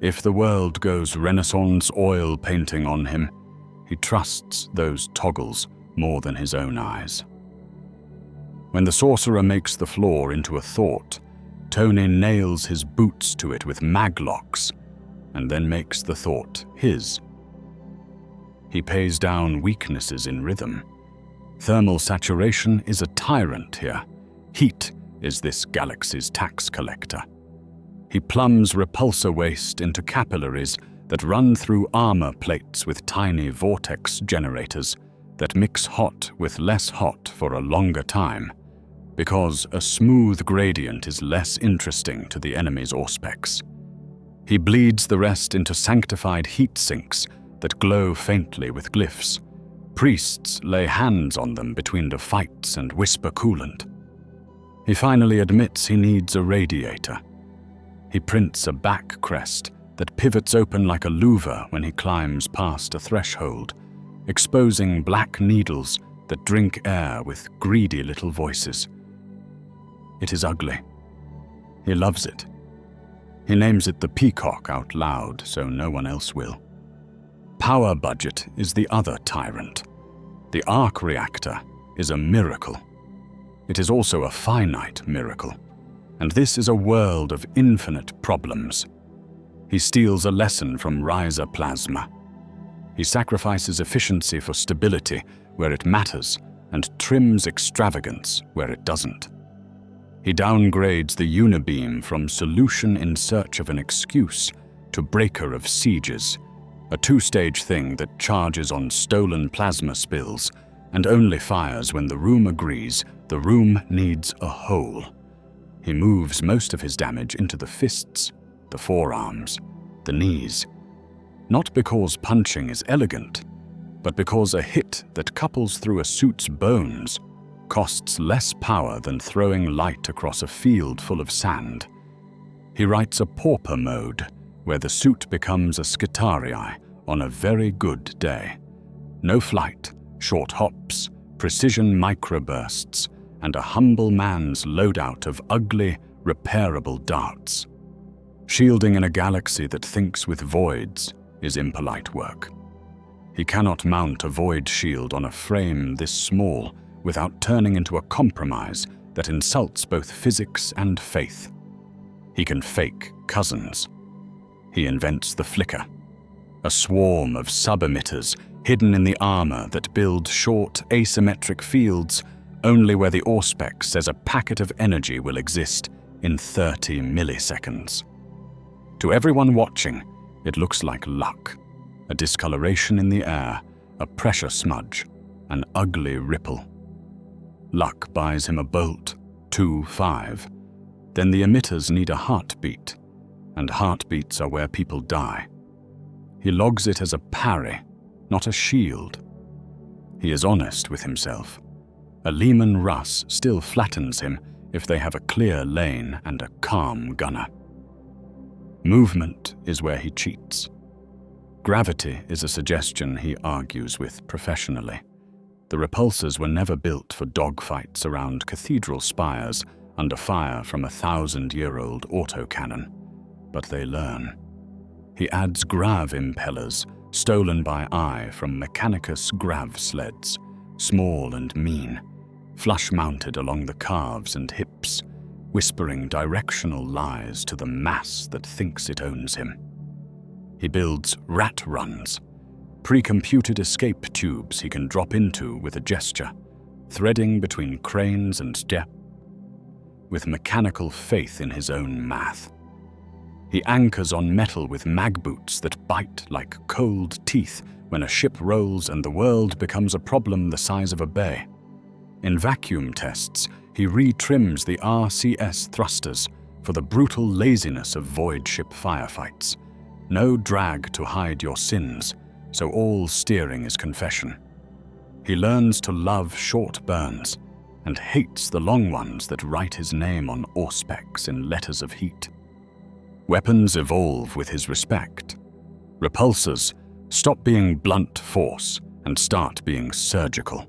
If the world goes Renaissance oil painting on him, he trusts those toggles more than his own eyes. When the sorcerer makes the floor into a thought, Tony nails his boots to it with maglocks, and then makes the thought his. He pays down weaknesses in rhythm. Thermal saturation is a tyrant here. Heat is this galaxy's tax collector. He plumbs repulsor waste into capillaries that run through armor plates with tiny vortex generators that mix hot with less hot for a longer time, because a smooth gradient is less interesting to the enemy's auspex. He bleeds the rest into sanctified heat sinks that glow faintly with glyphs. Priests lay hands on them between the fights and whisper coolant. He finally admits he needs a radiator. He prints a back crest that pivots open like a louver when he climbs past a threshold, exposing black needles that drink air with greedy little voices. It is ugly. He loves it. He names it the Peacock out loud so no one else will. Power budget is the other tyrant. The arc reactor is a miracle. It is also a finite miracle, and this is a world of infinite problems. He steals a lesson from riser plasma. He sacrifices efficiency for stability where it matters and trims extravagance where it doesn't. He downgrades the unibeam from solution in search of an excuse to breaker of sieges, a two-stage thing that charges on stolen plasma spills and only fires when the room agrees the room needs a hole. He moves most of his damage into the fists, the forearms, the knees, not because punching is elegant, but because a hit that couples through a suit's bones costs less power than throwing light across a field full of sand. He writes a pauper mode, where the suit becomes a Skitarii on a very good day. No flight, short hops, precision microbursts, and a humble man's loadout of ugly, repairable darts. Shielding in a galaxy that thinks with voids is impolite work. He cannot mount a void shield on a frame this small without turning into a compromise that insults both physics and faith. He can fake cousins. He invents the flicker, a swarm of sub-emitters hidden in the armor that build short, asymmetric fields only where the Auspex says a packet of energy will exist in 30 milliseconds. To everyone watching, it looks like luck, a discoloration in the air, a pressure smudge, an ugly ripple. Luck buys him a bolt, 2-5. Then the emitters need a heartbeat, and heartbeats are where people die. He logs it as a parry, not a shield. He is honest with himself. A Lehman Russ still flattens him if they have a clear lane and a calm gunner. Movement is where he cheats. Gravity is a suggestion he argues with professionally. The repulsors were never built for dogfights around cathedral spires under fire from a 1,000-year-old autocannon, but they learn. He adds grav impellers, stolen by eye from Mechanicus grav sleds, small and mean, flush-mounted along the calves and hips, whispering directional lies to the mass that thinks it owns him. He builds rat runs, pre-computed escape tubes he can drop into with a gesture, threading between cranes and depth, with mechanical faith in his own math. He anchors on metal with mag boots that bite like cold teeth when a ship rolls and the world becomes a problem the size of a bay. In vacuum tests, he re-trims the RCS thrusters for the brutal laziness of void ship firefights. No drag to hide your sins, so all steering is confession. He learns to love short burns and hates the long ones that write his name on Auspex in letters of heat. Weapons evolve with his respect. Repulsors stop being blunt force and start being surgical.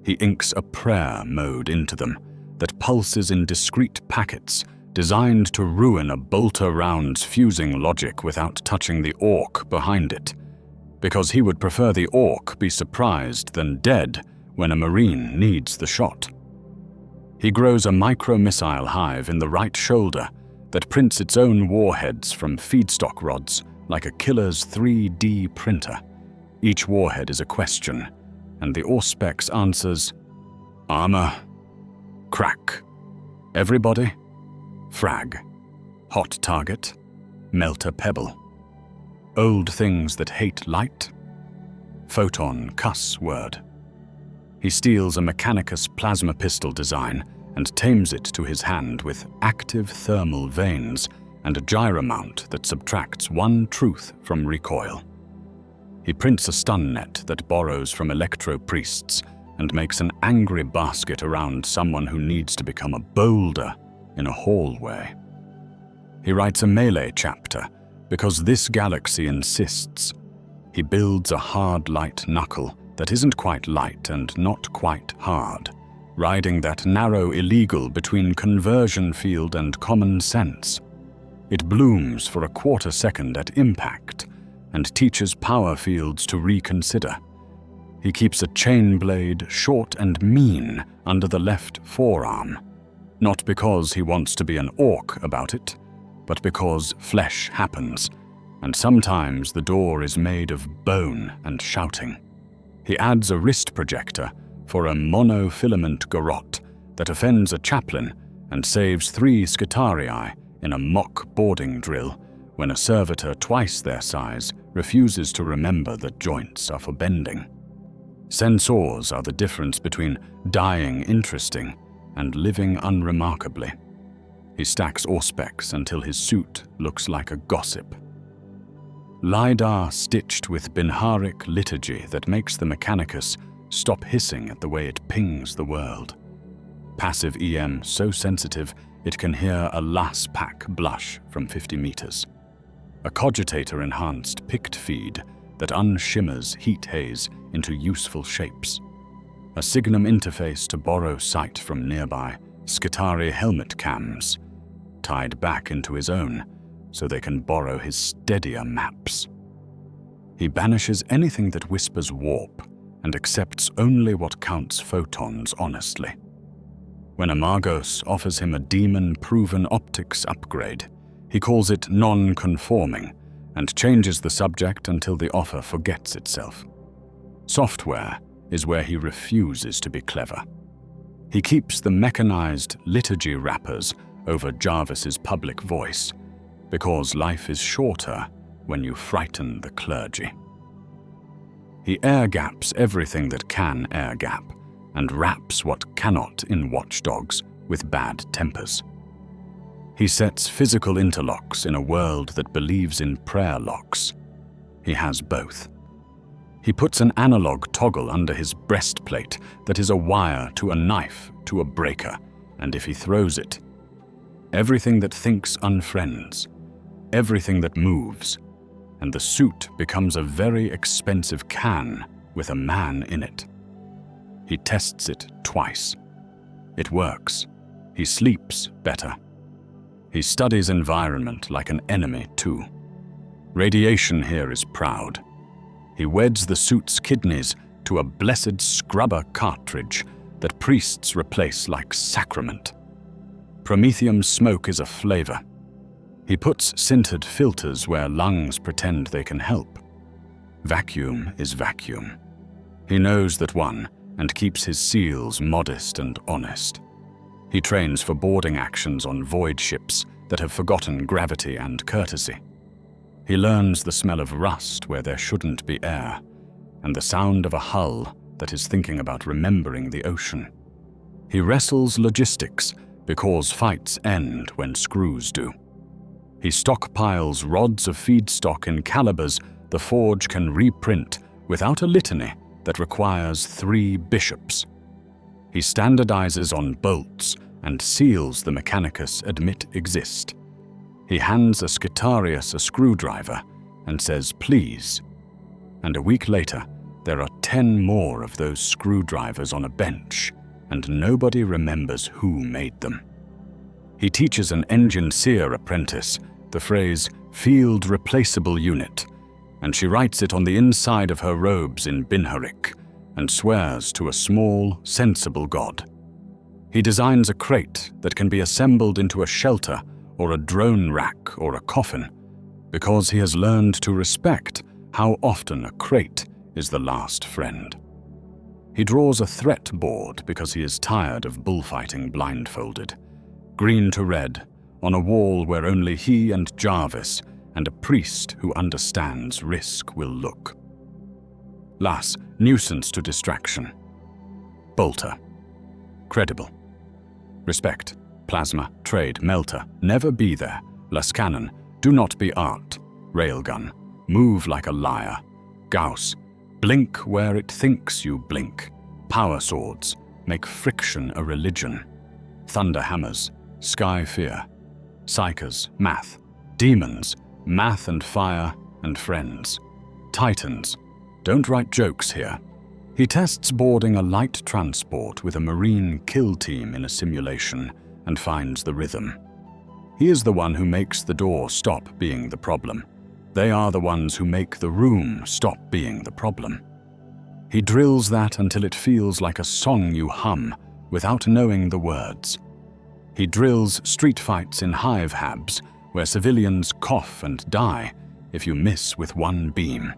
He inks a prayer mode into them that pulses in discrete packets designed to ruin a bolter round's fusing logic without touching the orc behind it, because he would prefer the orc be surprised than dead when a Marine needs the shot. He grows a micro-missile hive in the right shoulder that prints its own warheads from feedstock rods like a killer's 3D printer. Each warhead is a question, and the Auspex answers, armor, crack, everybody, frag, hot target, melt a pebble, old things that hate light, photon cuss word. He steals a Mechanicus plasma pistol design and tames it to his hand with active thermal vanes and a gyromount that subtracts one truth from recoil. He prints a stun net that borrows from electro-priests and makes an angry basket around someone who needs to become a boulder in a hallway. He writes a melee chapter because this galaxy insists. He builds a hard light knuckle that isn't quite light and not quite hard, riding that narrow illegal between conversion field and common sense. It blooms for a quarter second at impact and teaches power fields to reconsider. He keeps a chain blade short and mean under the left forearm, not because he wants to be an orc about it, but because flesh happens, and sometimes the door is made of bone and shouting. He adds a wrist projector for a monofilament garrote that offends a chaplain and saves 3 Skitarii in a mock boarding drill when a servitor twice their size refuses to remember that joints are for bending. Censors are the difference between dying interesting and living unremarkably. He stacks auspex until his suit looks like a gossip. LiDAR stitched with Binharic liturgy that makes the Mechanicus stop hissing at the way it pings the world. Passive EM so sensitive it can hear a las pack blush from 50 meters. A cogitator-enhanced pict feed that unshimmers heat haze into useful shapes. A Signum interface to borrow sight from nearby Skitarii helmet cams, tied back into his own so they can borrow his steadier maps. He banishes anything that whispers warp and accepts only what counts photons honestly. When Amagos offers him a demon-proven optics upgrade, he calls it non-conforming and changes the subject until the offer forgets itself. Software is where he refuses to be clever. He keeps the mechanized liturgy wrappers over Jarvis's public voice, because life is shorter when you frighten the clergy. He air-gaps everything that can air-gap, and wraps what cannot in watchdogs with bad tempers. He sets physical interlocks in a world that believes in prayer locks. He has both. He puts an analog toggle under his breastplate that is a wire to a knife to a breaker, and if he throws it, everything that thinks unfriends, everything that moves, and the suit becomes a very expensive can with a man in it. He tests it twice. It works. He sleeps better. He studies environment like an enemy too. Radiation here is proud. He weds the suit's kidneys to a blessed scrubber cartridge that priests replace like sacrament. Promethium smoke is a flavor. He puts sintered filters where lungs pretend they can help. Vacuum is vacuum. He knows that one and keeps his seals modest and honest. He trains for boarding actions on void ships that have forgotten gravity and courtesy. He learns the smell of rust where there shouldn't be air, and the sound of a hull that is thinking about remembering the ocean. He wrestles logistics because fights end when screws do. He stockpiles rods of feedstock in calibers the forge can reprint without a litany that requires 3 bishops. He standardizes on bolts and seals the Mechanicus admit exist. He hands a Skitarius a screwdriver and says, please. And a week later, there are 10 more of those screwdrivers on a bench, and nobody remembers who made them. He teaches an engineer apprentice the phrase field replaceable unit, and she writes it on the inside of her robes in Binharic and swears to a small, sensible god. He designs a crate that can be assembled into a shelter or a drone rack or a coffin, because he has learned to respect how often a crate is the last friend. He draws a threat board because he is tired of bullfighting blindfolded, green to red, on a wall where only he and Jarvis and a priest who understands risk will look. Las, nuisance to distraction. Bolter. Credible. Respect. Plasma. Trade. Melter. Never be there. Las cannon. Do not be art. Railgun. Move like a liar. Gauss. Blink where it thinks you blink. Power swords. Make friction a religion. Thunder hammers. Sky fear. Psychers. Math. Demons. Math and fire and friends. Titans. Don't write jokes here. He tests boarding a light transport with a marine kill team in a simulation and finds the rhythm. He is the one who makes the door stop being the problem. They are the ones who make the room stop being the problem. He drills that until it feels like a song you hum without knowing the words. He drills street fights in hive habs where civilians cough and die if you miss with one beam.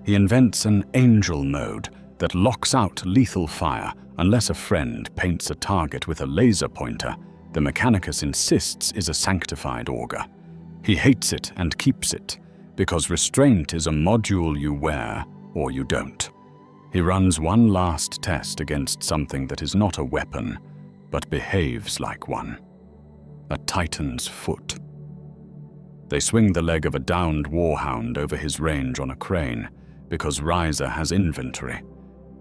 He invents an angel mode that locks out lethal fire unless a friend paints a target with a laser pointer the Mechanicus insists is a sanctified auger. He hates it and keeps it, because restraint is a module you wear or you don't. He runs one last test against something that is not a weapon, but behaves like one. A Titan's foot. They swing the leg of a downed warhound over his range on a crane, because Riser has inventory.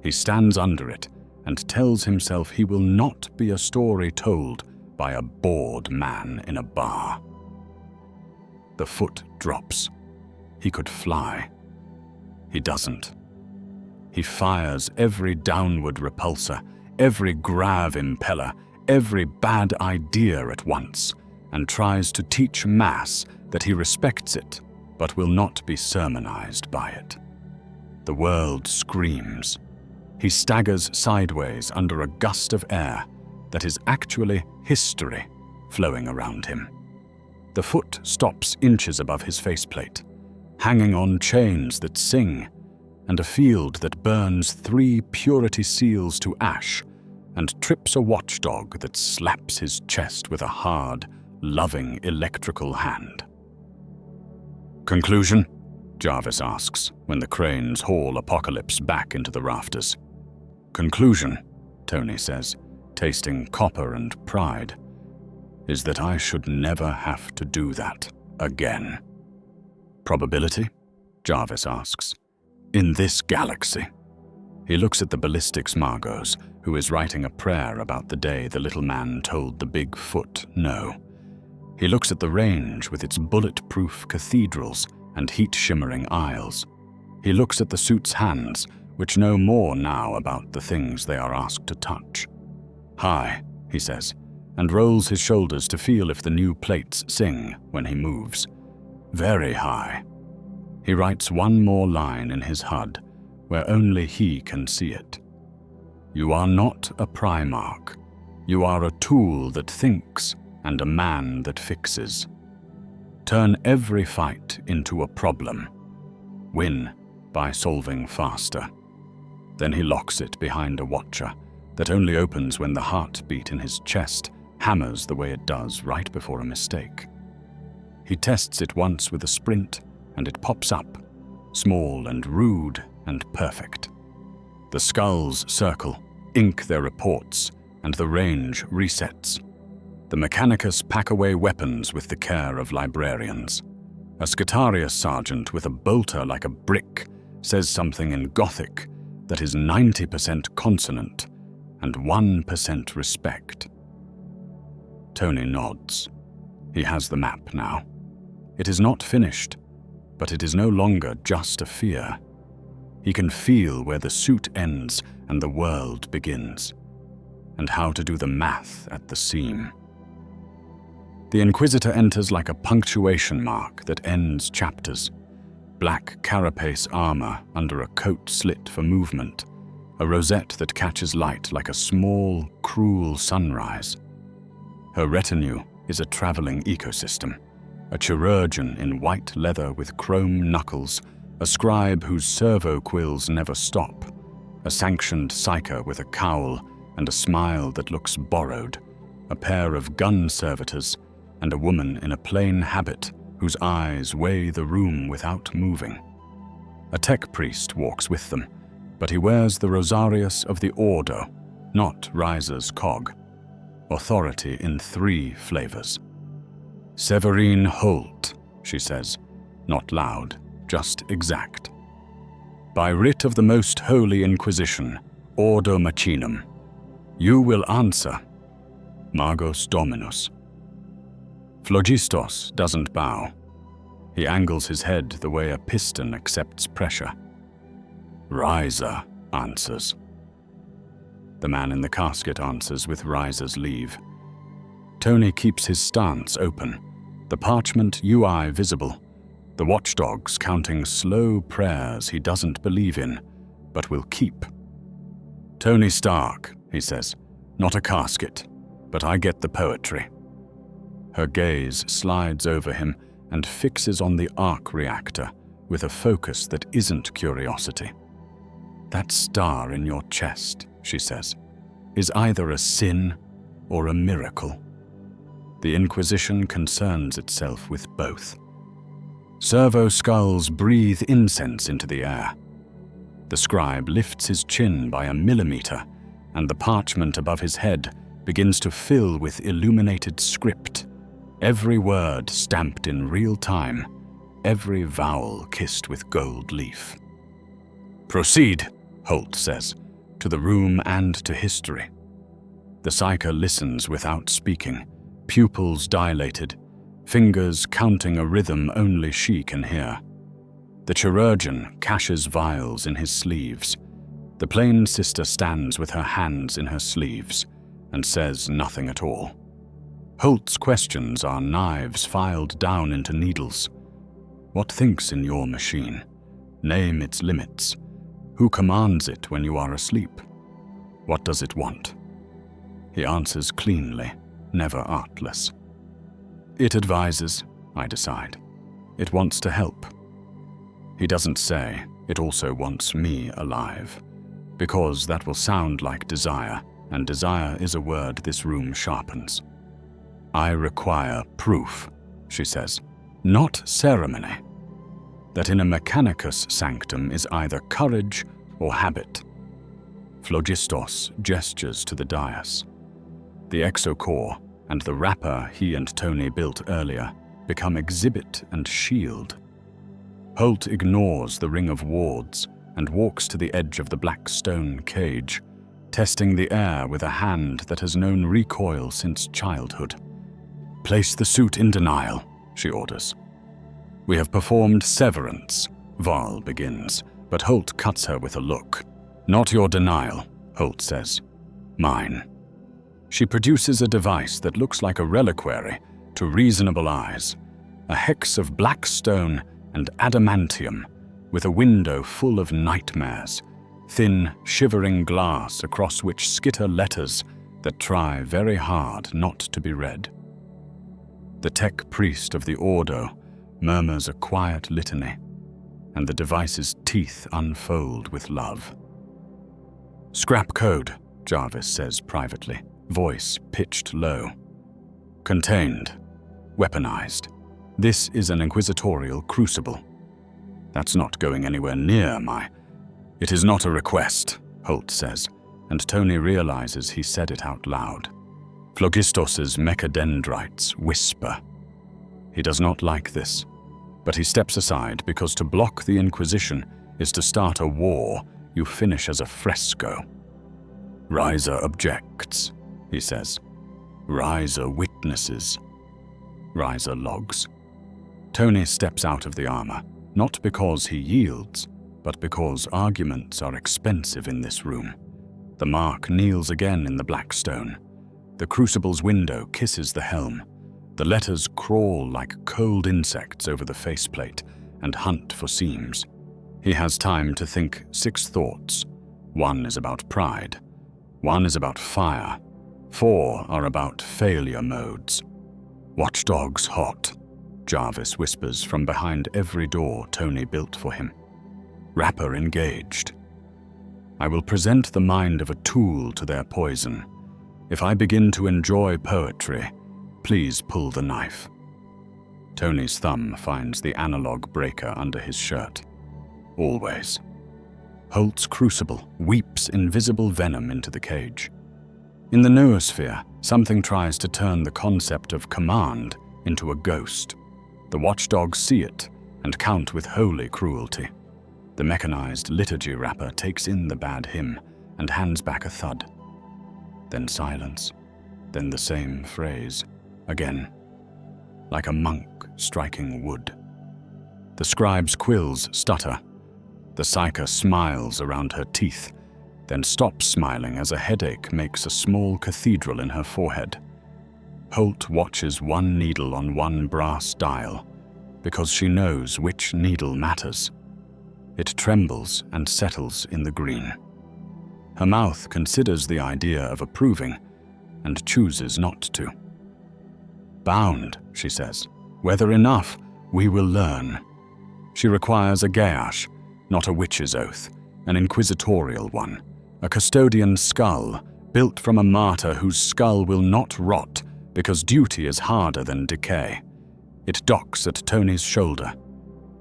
He stands under it and tells himself he will not be a story told by a bored man in a bar. The foot drops. He could fly. He doesn't. He fires every downward repulsor, every grav impeller, every bad idea at once, and tries to teach mass that he respects it, but will not be sermonized by it. The world screams. He staggers sideways under a gust of air that is actually history flowing around him. The foot stops inches above his faceplate, hanging on chains that sing, and a field that burns 3 purity seals to ash and trips a watchdog that slaps his chest with a hard, loving electrical hand. Conclusion? Jarvis asks when the cranes haul Apocalypse back into the rafters. Conclusion, Tony says, tasting copper and pride, is that I should never have to do that again. Probability? Jarvis asks. In this galaxy. He looks at the ballistics Margos, who is writing a prayer about the day the little man told the big foot no. He looks at the range with its bulletproof cathedrals and heat-shimmering aisles. He looks at the suit's hands, which know more now about the things they are asked to touch. High, he says, and rolls his shoulders to feel if the new plates sing when he moves. Very high. He writes one more line in his HUD, where only he can see it. You are not a Primarch. You are a tool that thinks and a man that fixes. Turn every fight into a problem. Win by solving faster. Then he locks it behind a watcher that only opens when the heartbeat in his chest hammers the way it does right before a mistake. He tests it once with a sprint, and it pops up, small and rude and perfect. The skulls circle, ink their reports, and the range resets. The Mechanicus pack away weapons with the care of librarians. A Scutarius sergeant with a bolter like a brick says something in Gothic that is 90% consonant and 1% respect. Tony nods. He has the map now. It is not finished, but it is no longer just a fear. He can feel where the suit ends and the world begins, and how to do the math at the seam. The Inquisitor enters like a punctuation mark that ends chapters. Black carapace armor under a coat slit for movement, a rosette that catches light like a small, cruel sunrise. Her retinue is a traveling ecosystem, a chirurgeon in white leather with chrome knuckles, a scribe whose servo quills never stop, a sanctioned psyker with a cowl and a smile that looks borrowed, a pair of gun servitors, and a woman in a plain habit whose eyes weigh the room without moving. A tech priest walks with them, but he wears the Rosarius of the Ordo, not Riser's cog. Authority in 3 flavors. Severine Holt, she says, not loud, just exact. By writ of the most holy Inquisition, Ordo Machinum, you will answer, Magos Dominus. Phlogistos doesn't bow. He angles his head the way a piston accepts pressure. Riser answers. The man in the casket answers with Riser's leave. Tony keeps his stance open, the parchment UI visible, the watchdogs counting slow prayers he doesn't believe in, but will keep. Tony Stark, he says, not a casket, but I get the poetry. Her gaze slides over him and fixes on the arc reactor with a focus that isn't curiosity. That star in your chest, she says, is either a sin or a miracle. The Inquisition concerns itself with both. Servo skulls breathe incense into the air. The scribe lifts his chin by a millimeter, and the parchment above his head begins to fill with illuminated script, every word stamped in real time, every vowel kissed with gold leaf. Proceed, Holt says, to the room and to history. The psyker listens without speaking, pupils dilated, fingers counting a rhythm only she can hear. The chirurgeon caches vials in his sleeves. The plain sister stands with her hands in her sleeves and says nothing at all. Holt's questions are knives filed down into needles. What thinks in your machine? Name its limits. Who commands it when you are asleep? What does it want? He answers cleanly, never artless. It advises, I decide. It wants to help. He doesn't say, it also wants me alive, because that will sound like desire, and desire is a word this room sharpens. I require proof, she says, not ceremony. That in a mechanicus sanctum is either courage or habit. Phlogistos gestures to the dais. The exocore and the wrapper he and Tony built earlier become exhibit and shield. Holt ignores the ring of wards and walks to the edge of the black stone cage, testing the air with a hand that has known recoil since childhood. Place the suit in denial, she orders. We have performed severance, Varl begins, but Holt cuts her with a look. Not your denial, Holt says. Mine. She produces a device that looks like a reliquary to reasonable eyes, a hex of black stone and adamantium with a window full of nightmares, thin, shivering glass across which skitter letters that try very hard not to be read. The tech priest of the Ordo murmurs a quiet litany, and the device's teeth unfold with love. Scrap code, Jarvis says privately, voice pitched low. Contained. Weaponized. This is an inquisitorial crucible. That's not going anywhere near my... It is not a request, Holt says, and Tony realizes he said it out loud. Phlogistos's mechadendrites whisper. He does not like this, but he steps aside because to block the Inquisition is to start a war you finish as a fresco. Riser objects, he says. Riser witnesses. Riser logs. Tony steps out of the armor, not because he yields, but because arguments are expensive in this room. The mark kneels again in the black stone. The crucible's window kisses the helm. The letters crawl like cold insects over the faceplate and hunt for seams. He has time to think 6 thoughts. 1 is about pride. 1 is about fire. 4 are about failure modes. Watchdogs hot, Jarvis whispers from behind every door Tony built for him. Wrapper engaged. I will present the mind of a tool to their poison. If I begin to enjoy poetry, please pull the knife. Tony's thumb finds the analog breaker under his shirt. Always. Holt's crucible weeps invisible venom into the cage. In the noosphere, something tries to turn the concept of command into a ghost. The watchdogs see it and count with holy cruelty. The mechanized liturgy rapper takes in the bad hymn and hands back a thud. Then silence, then the same phrase, again, like a monk striking wood. The scribe's quills stutter. The psyker smiles around her teeth, then stops smiling as a headache makes a small cathedral in her forehead. Holt watches one needle on one brass dial, because she knows which needle matters. It trembles and settles in the green. Her mouth considers the idea of approving and chooses not to. Bound, she says. Whether enough, we will learn. She requires a geash, not a witch's oath, an inquisitorial one, a custodian skull built from a martyr whose skull will not rot because duty is harder than decay. It docks at Tony's shoulder.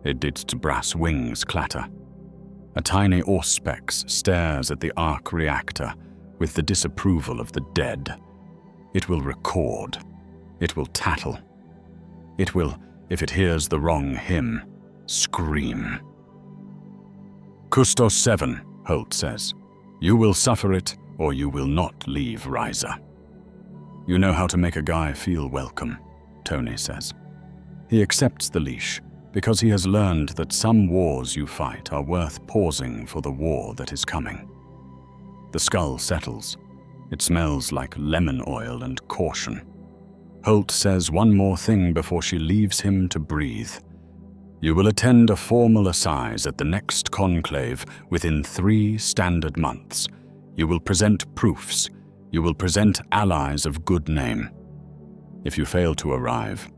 Its brass wings clatter. A tiny auspex stares at the arc reactor with the disapproval of the dead. It will record. It will tattle. It will, if it hears the wrong hymn, scream. Custos 7, Holt says. You will suffer it, or you will not leave Ryza. You know how to make a guy feel welcome, Tony says. He accepts the leash because he has learned that some wars you fight are worth pausing for the war that is coming. The skull settles. It smells like lemon oil and caution. Holt says one more thing before she leaves him to breathe. You will attend a formal assize at the next conclave within 3 standard months. You will present proofs. You will present allies of good name. If you fail to arrive,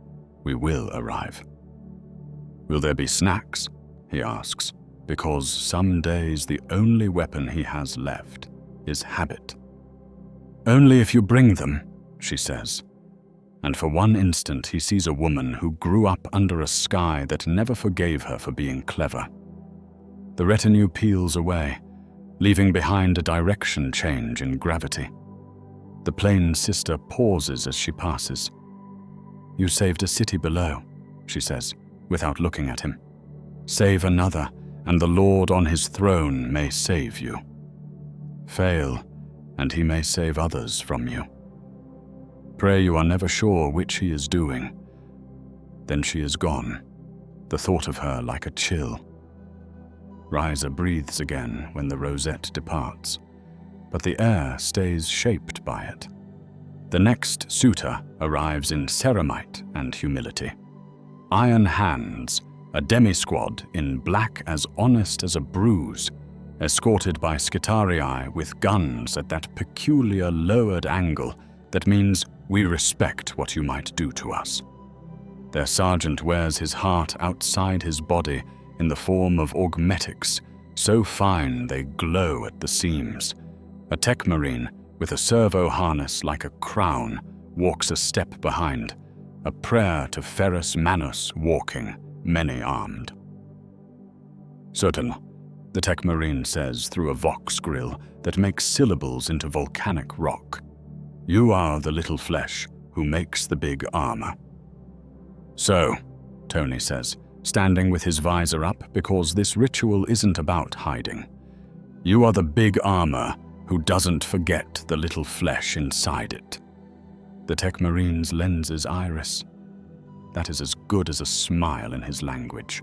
we will arrive. Will there be snacks? He asks, because some days the only weapon he has left is habit. Only if you bring them, she says. And for one instant he sees a woman who grew up under a sky that never forgave her for being clever. The retinue peels away, leaving behind a direction change in gravity. The plane sister pauses as she passes. You saved a city below, she says, without looking at him. Save another, and the Lord on his throne may save you. Fail, and he may save others from you. Pray you are never sure which he is doing. Then she is gone, the thought of her like a chill. Ryza breathes again when the rosette departs, but the air stays shaped by it. The next suitor arrives in ceramite and humility. Iron hands, a demi-squad in black as honest as a bruise, escorted by Skitarii with guns at that peculiar lowered angle that means we respect what you might do to us. Their sergeant wears his heart outside his body in the form of augmetics, so fine they glow at the seams. A tech marine with a servo harness like a crown walks a step behind, a prayer to Ferrus Manus walking, many-armed. Certain, the tech marine says through a vox grill that makes syllables into volcanic rock. You are the little flesh who makes the big armor. So, Tony says, standing with his visor up because this ritual isn't about hiding. You are the big armor who doesn't forget the little flesh inside it. The tech marine's lenses iris. That is as good as a smile in his language.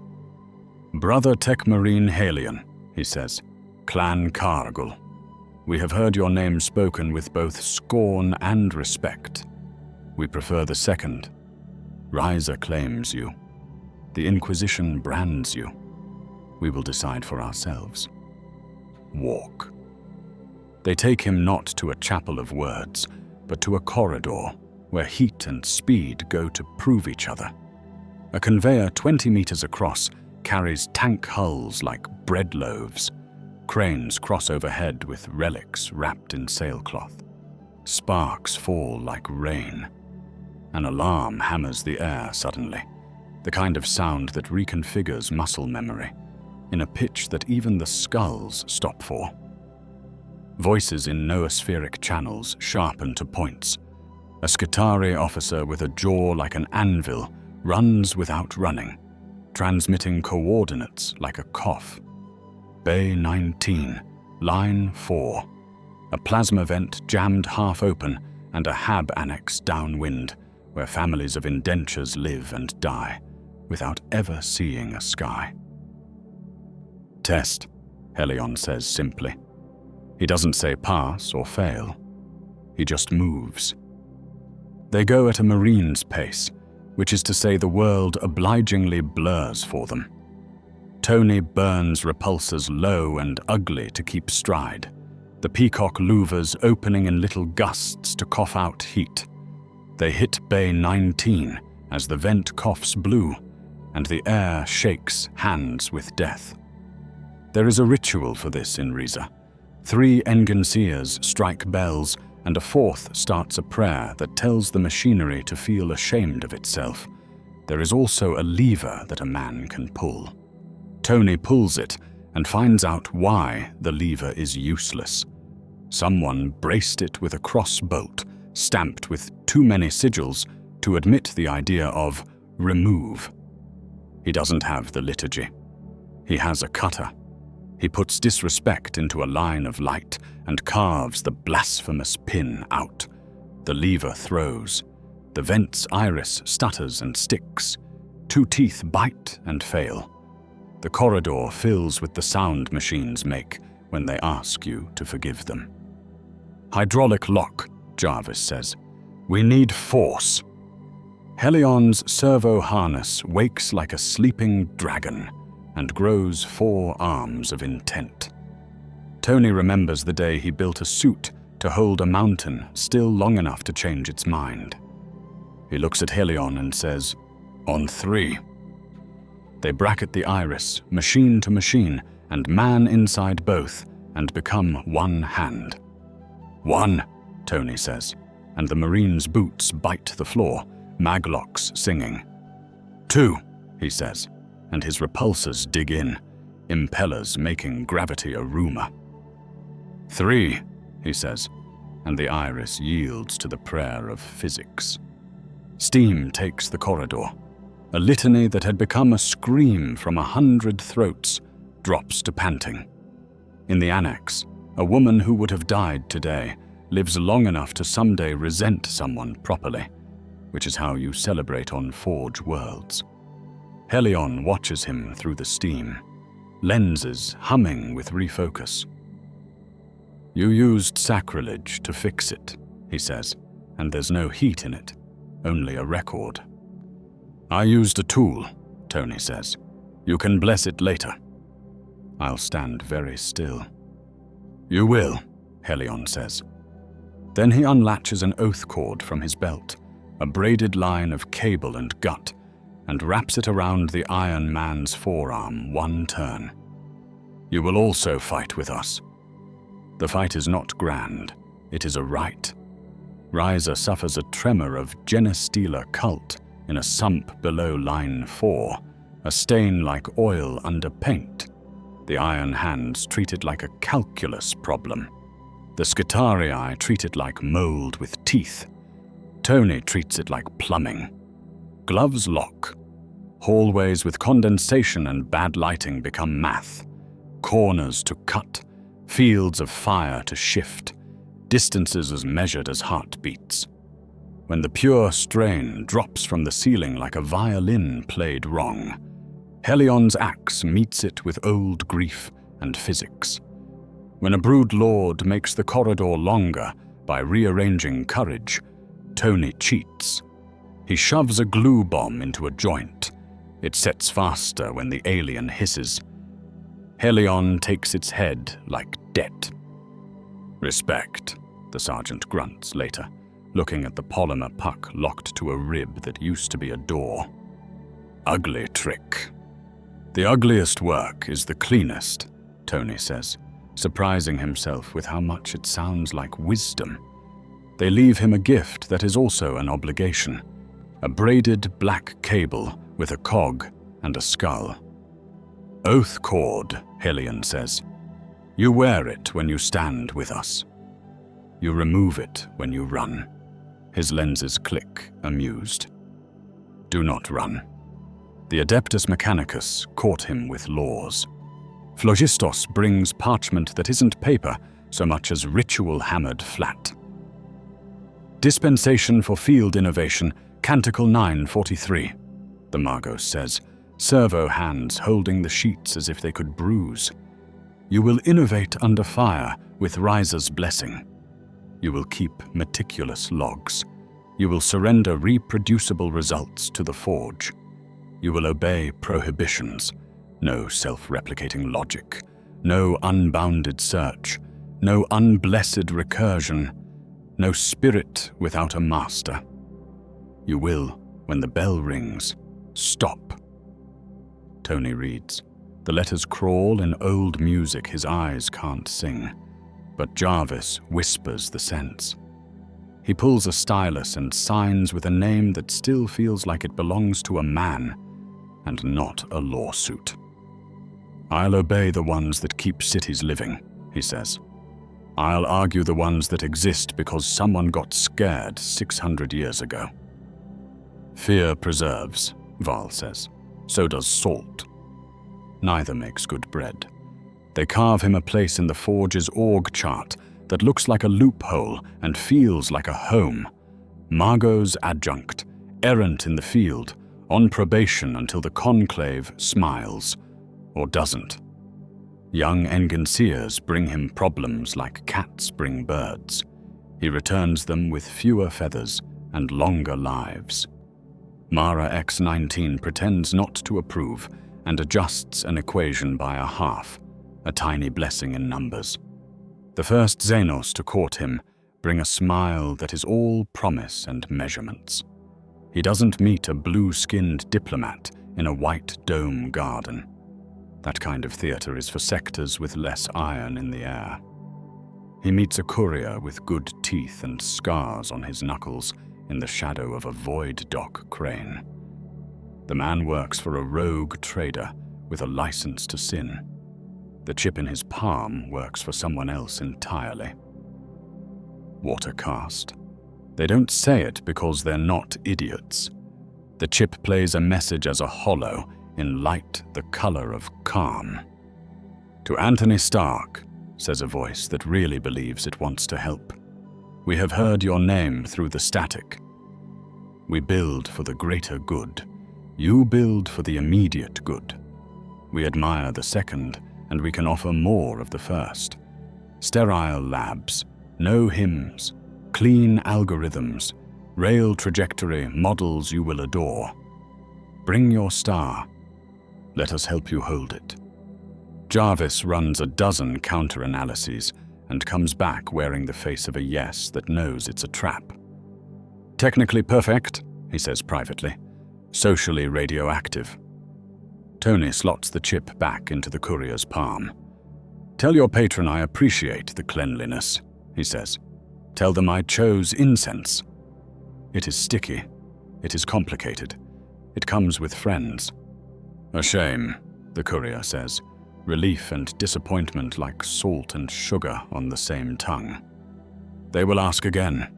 Brother Tech Marine Halion, he says, Clan Cargill. We have heard your name spoken with both scorn and respect. We prefer the second. Ryza claims you. The Inquisition brands you. We will decide for ourselves. Walk. They take him not to a chapel of words, but to a corridor where heat and speed go to prove each other. A conveyor 20 meters across carries tank hulls like bread loaves. Cranes cross overhead with relics wrapped in sailcloth. Sparks fall like rain. An alarm hammers the air suddenly, the kind of sound that reconfigures muscle memory, in a pitch that even the skulls stop for. Voices in noospheric channels sharpen to points. A Skitarii officer with a jaw like an anvil runs without running, transmitting coordinates like a cough. Bay 19, Line 4. A plasma vent jammed half open and a HAB annex downwind, where families of indentures live and die, without ever seeing a sky. Test, Helion says simply. He doesn't say pass or fail. He just moves. They go at a marine's pace, which is to say the world obligingly blurs for them. Tony burns repulsors low and ugly to keep stride, the peacock louvers opening in little gusts to cough out heat. They hit Bay 19 as the vent coughs blue, and the air shakes hands with death. There is a ritual for this in Riza. 3 Engenseers strike bells, and a 4th starts a prayer that tells the machinery to feel ashamed of itself. There is also a lever that a man can pull. Tony pulls it and finds out why the lever is useless. Someone braced it with a cross bolt, stamped with too many sigils to admit the idea of remove. He doesn't have the liturgy. He has a cutter. He puts disrespect into a line of light and carves the blasphemous pin out. The lever throws. The vent's iris stutters and sticks. 2 teeth bite and fail. The corridor fills with the sound machines make when they ask you to forgive them. Hydraulic lock, Jarvis says. We need force. Helion's servo harness wakes like a sleeping dragon and grows 4 arms of intent. Tony remembers the day he built a suit to hold a mountain still long enough to change its mind. He looks at Helion and says, "On 3. They bracket the iris, machine to machine, and man inside both, and become one hand. 1, Tony says, and the Marine's boots bite the floor, maglocks singing. 2, he says, and his repulsors dig in, impellers making gravity a rumor. 3, he says, and the iris yields to the prayer of physics. Steam takes the corridor. A litany that had become a scream from 100 throats drops to panting. In the annex, a woman who would have died today lives long enough to someday resent someone properly, which is how you celebrate on Forge Worlds. Helion watches him through the steam, lenses humming with refocus. You used sacrilege to fix it, he says, and there's no heat in it, only a record. I used a tool, Tony says. You can bless it later. I'll stand very still. You will, Helion says. Then he unlatches an oath cord from his belt, a braided line of cable and gut, and wraps it around the Iron Man's forearm 1 turn. You will also fight with us. The fight is not grand, it is a rite. Riza suffers a tremor of genestealer cult in a sump below line 4, a stain like oil under paint. The iron hands treat it like a calculus problem. The Skitarii treat it like mold with teeth. Tony treats it like plumbing. Gloves lock. Hallways with condensation and bad lighting become math. Corners to cut. Fields of fire to shift. Distances as measured as heartbeats. When the pure strain drops from the ceiling like a violin played wrong, Helion's axe meets it with old grief and physics. When a brood lord makes the corridor longer by rearranging courage, Tony cheats. He shoves a glue bomb into a joint. It sets faster when the alien hisses. Helion takes its head like debt. Respect, the sergeant grunts later, looking at the polymer puck locked to a rib that used to be a door. Ugly trick. The ugliest work is the cleanest, Tony says, surprising himself with how much it sounds like wisdom. They leave him a gift that is also an obligation, a braided black cable with a cog and a skull. Oath cord, Helion says. You wear it when you stand with us. You remove it when you run. His lenses click, amused. Do not run. The Adeptus Mechanicus caught him with laws. Phlogistos brings parchment that isn't paper so much as ritual hammered flat. Dispensation for Field Innovation, Canticle 943, the Magos says, servo hands holding the sheets as if they could bruise. You will innovate under fire with Riser's blessing. You will keep meticulous logs. You will surrender reproducible results to the forge. You will obey prohibitions. No self-replicating logic. No unbounded search. No unblessed recursion. No spirit without a master. You will, when the bell rings, stop. Tony reads. The letters crawl in old music his eyes can't sing, but Jarvis whispers the sense. He pulls a stylus and signs with a name that still feels like it belongs to a man and not a lawsuit. I'll obey the ones that keep cities living, he says. I'll argue the ones that exist because someone got scared 600 years ago. Fear preserves, Val says. So does salt. Neither makes good bread. They carve him a place in the forge's org chart that looks like a loophole and feels like a home. Margot's adjunct, errant in the field, on probation until the conclave smiles, or doesn't. Young Engenseers bring him problems like cats bring birds. He returns them with fewer feathers and longer lives. Mara X-19 pretends not to approve and adjusts an equation by a half, a tiny blessing in numbers. The first Xenos to court him bring a smile that is all promise and measurements. He doesn't meet a blue-skinned diplomat in a white dome garden. That kind of theater is for sectors with less iron in the air. He meets a courier with good teeth and scars on his knuckles in the shadow of a void dock crane. The man works for a rogue trader with a license to sin. The chip in his palm works for someone else entirely. Watercast. They don't say it because they're not idiots. The chip plays a message as a hollow in light the color of calm. To Anthony Stark, says a voice that really believes it wants to help. We have heard your name through the static. We build for the greater good. You build for the immediate good. We admire the second, and we can offer more of the first. Sterile labs, no hymns, clean algorithms, rail trajectory models you will adore. Bring your star. Let us help you hold it. Jarvis runs a dozen counter-analyses and comes back wearing the face of a yes that knows it's a trap. Technically perfect, he says privately. Socially radioactive. Tony slots the chip back into the courier's palm. Tell your patron I appreciate the cleanliness, he says. Tell them I chose incense. It is sticky. It is complicated. It comes with friends. A shame, the courier says. Relief and disappointment like salt and sugar on the same tongue. They will ask again.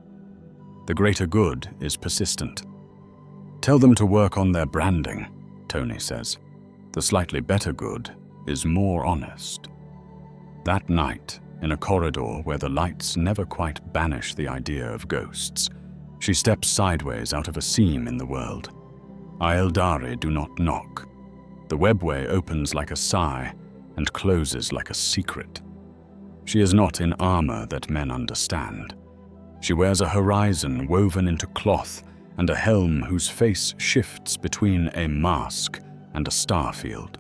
The greater good is persistent. Tell them to work on their branding, Tony says. The slightly better good is more honest. That night, in a corridor where the lights never quite banish the idea of ghosts, she steps sideways out of a seam in the world. Aeldari do not knock. The webway opens like a sigh and closes like a secret. She is not in armor that men understand. She wears a horizon woven into cloth and a helm whose face shifts between a mask and a starfield.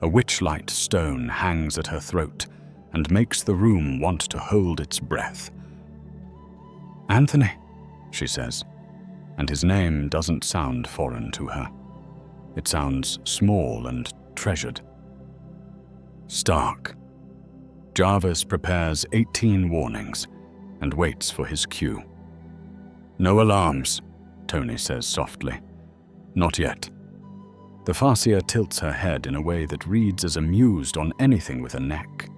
A witchlight stone hangs at her throat and makes the room want to hold its breath. Anthony, she says, and his name doesn't sound foreign to her. It sounds small and treasured. Stark. Jarvis prepares 18 warnings and waits for his cue. No alarms, Tony says softly. Not yet. The Farseer tilts her head in a way that reads as amused on anything with a neck.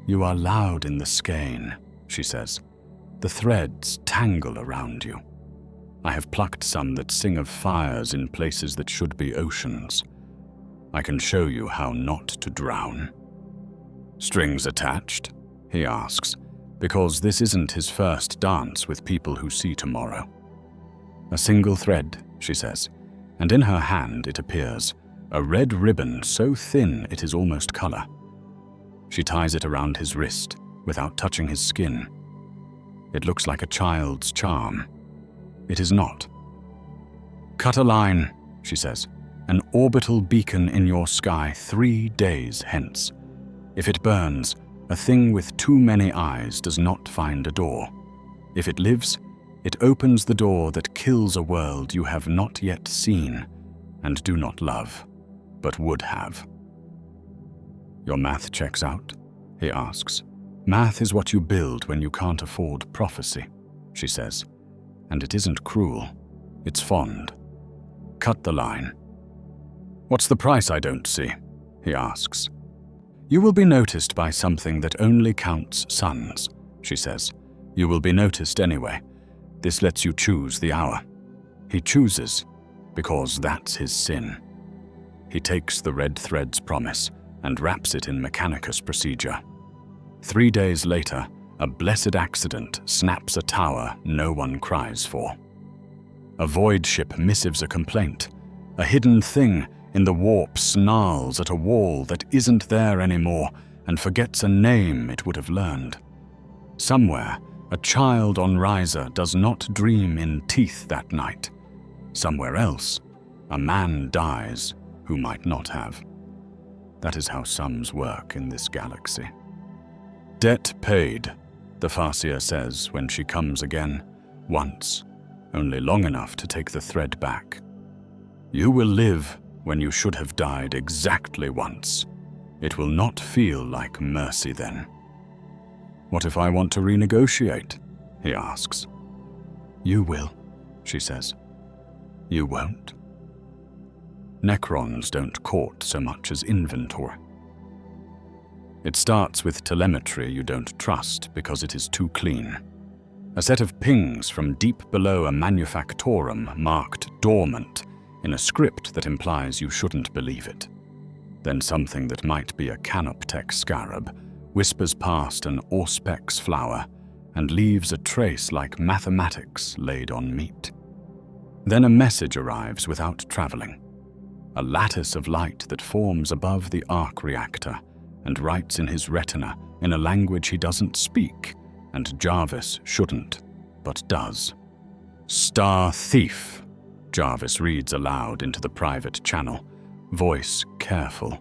You are loud in the skein, she says. The threads tangle around you. I have plucked some that sing of fires in places that should be oceans. I can show you how not to drown." "Strings attached?" he asks, because this isn't his first dance with people who see tomorrow. "A single thread," she says, and in her hand it appears, a red ribbon so thin it is almost color. She ties it around his wrist without touching his skin. It looks like a child's charm. It is not. "Cut a line," she says, "an orbital beacon in your sky 3 days hence. If it burns, a thing with too many eyes does not find a door. If it lives, it opens the door that kills a world you have not yet seen and do not love, but would have." "Your math checks out?" he asks. "Math is what you build when you can't afford prophecy," she says. "And it isn't cruel, it's fond. Cut the line." "What's the price I don't see?" he asks. "You will be noticed by something that only counts suns," she says. "You will be noticed anyway. This lets you choose the hour." He chooses, because that's his sin. He takes the red thread's promise and wraps it in Mechanicus procedure. 3 days later, a blessed accident snaps a tower no one cries for. A void ship missives a complaint. A hidden thing in the warp snarls at a wall that isn't there anymore and forgets a name it would have learned. Somewhere, a child on Riser does not dream in teeth that night. Somewhere else, a man dies who might not have. That is how sums work in this galaxy. "Debt paid," the Farseer says when she comes again, once, only long enough to take the thread back. "You will live when you should have died exactly once. It will not feel like mercy then." "What if I want to renegotiate?" he asks. "You will," she says. "You won't." Necrons don't court so much as inventory. It starts with telemetry you don't trust because it is too clean. A set of pings from deep below a manufactorum marked dormant in a script that implies you shouldn't believe it. Then something that might be a canoptech scarab whispers past an auspex flower and leaves a trace like mathematics laid on meat. Then a message arrives without traveling. A lattice of light that forms above the arc reactor and writes in his retina in a language he doesn't speak, and Jarvis shouldn't, but does. "Star Thief," Jarvis reads aloud into the private channel, voice careful.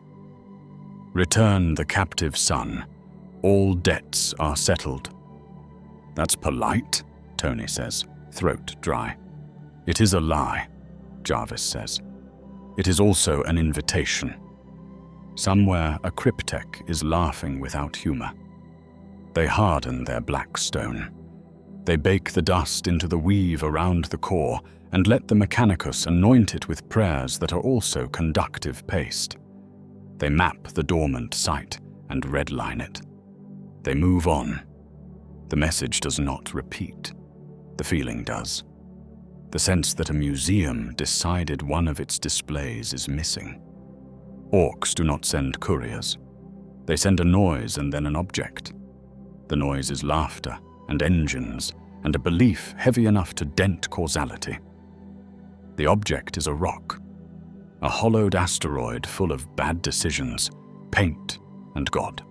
"Return the captive son. All debts are settled." "That's polite," Tony says, throat dry. "It is a lie," Jarvis says. "It is also an invitation." Somewhere a cryptech is laughing without humor. They harden their black stone. They bake the dust into the weave around the core and let the Mechanicus anoint it with prayers that are also conductive paste. They map the dormant site and redline it. They move on. The message does not repeat. The feeling does. The sense that a museum decided one of its displays is missing. Orcs do not send couriers. They send a noise and then an object. The noise is laughter and engines and a belief heavy enough to dent causality. The object is a rock, a hollowed asteroid full of bad decisions, paint, and God.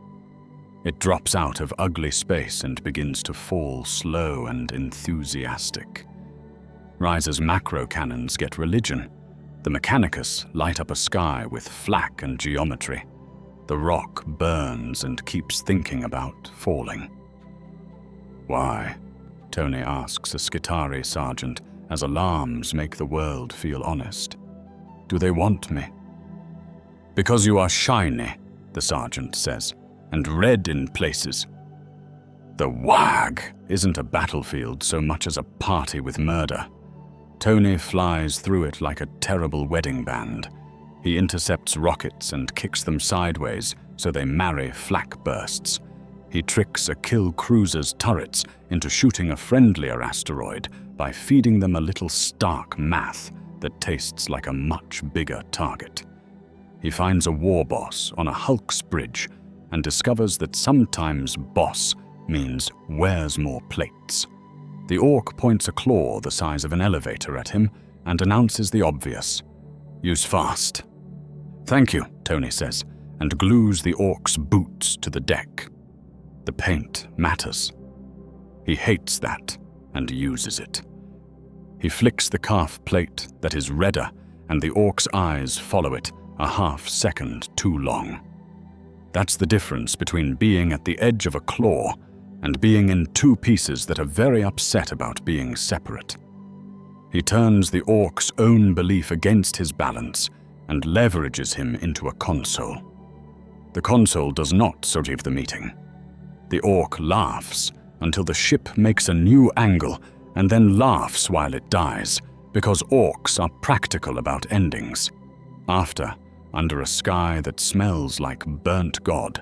It drops out of ugly space and begins to fall slow and enthusiastic. Riser's macro cannons get religion. The Mechanicus light up a sky with flak and geometry. The rock burns and keeps thinking about falling. "Why?" Tony asks a Skitari sergeant as alarms make the world feel honest. "Do they want me?" "Because you are shiny," the sergeant says, "and red in places." The WAG isn't a battlefield so much as a party with murder. Tony flies through it like a terrible wedding band. He intercepts rockets and kicks them sideways so they marry flak bursts. He tricks a kill cruiser's turrets into shooting a friendlier asteroid by feeding them a little stark math that tastes like a much bigger target. he finds a war boss on a Hulk's bridge and discovers that sometimes boss means wears more plates. The orc points a claw the size of an elevator at him and announces the obvious. Use fast. Thank you, Tony says, and glues the orc's boots to the deck. The paint matters. He hates that and uses it. He flicks the calf plate that is redder, and the orc's eyes follow it a half-second too long. That's the difference between being at the edge of a claw and being in two pieces that are very upset about being separate. He turns the orc's own belief against his balance and leverages him into a console. The console does not survive the meeting. The orc laughs until the ship makes a new angle and then laughs while it dies, because orcs are practical about endings. After, under a sky that smells like burnt God,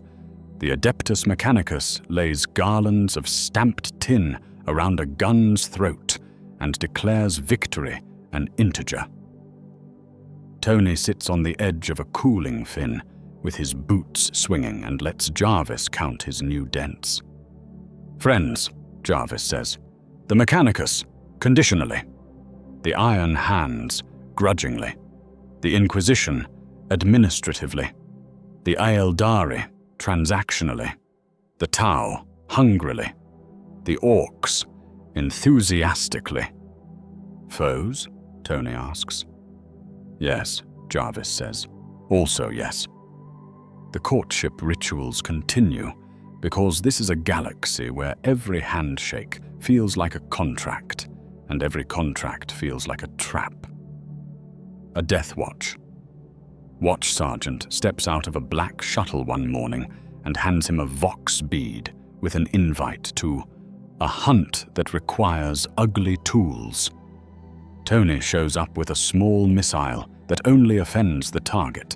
the Adeptus Mechanicus lays garlands of stamped tin around a gun's throat and declares victory an integer. Tony sits on the edge of a cooling fin, with his boots swinging, and lets Jarvis count his new dents. Friends, Jarvis says. The Mechanicus, conditionally. The Iron Hands, grudgingly. The Inquisition, administratively. The Aeldari, transactionally. The Tau, hungrily. The Orcs, enthusiastically. Foes? Tony asks. Yes, Jarvis says. Also yes. The courtship rituals continue, because this is a galaxy where every handshake feels like a contract, and every contract feels like a trap. A death watch. Watch Sergeant steps out of a black shuttle one morning and hands him a vox bead with an invite to a hunt that requires ugly tools. Tony shows up with a small missile that only offends the target.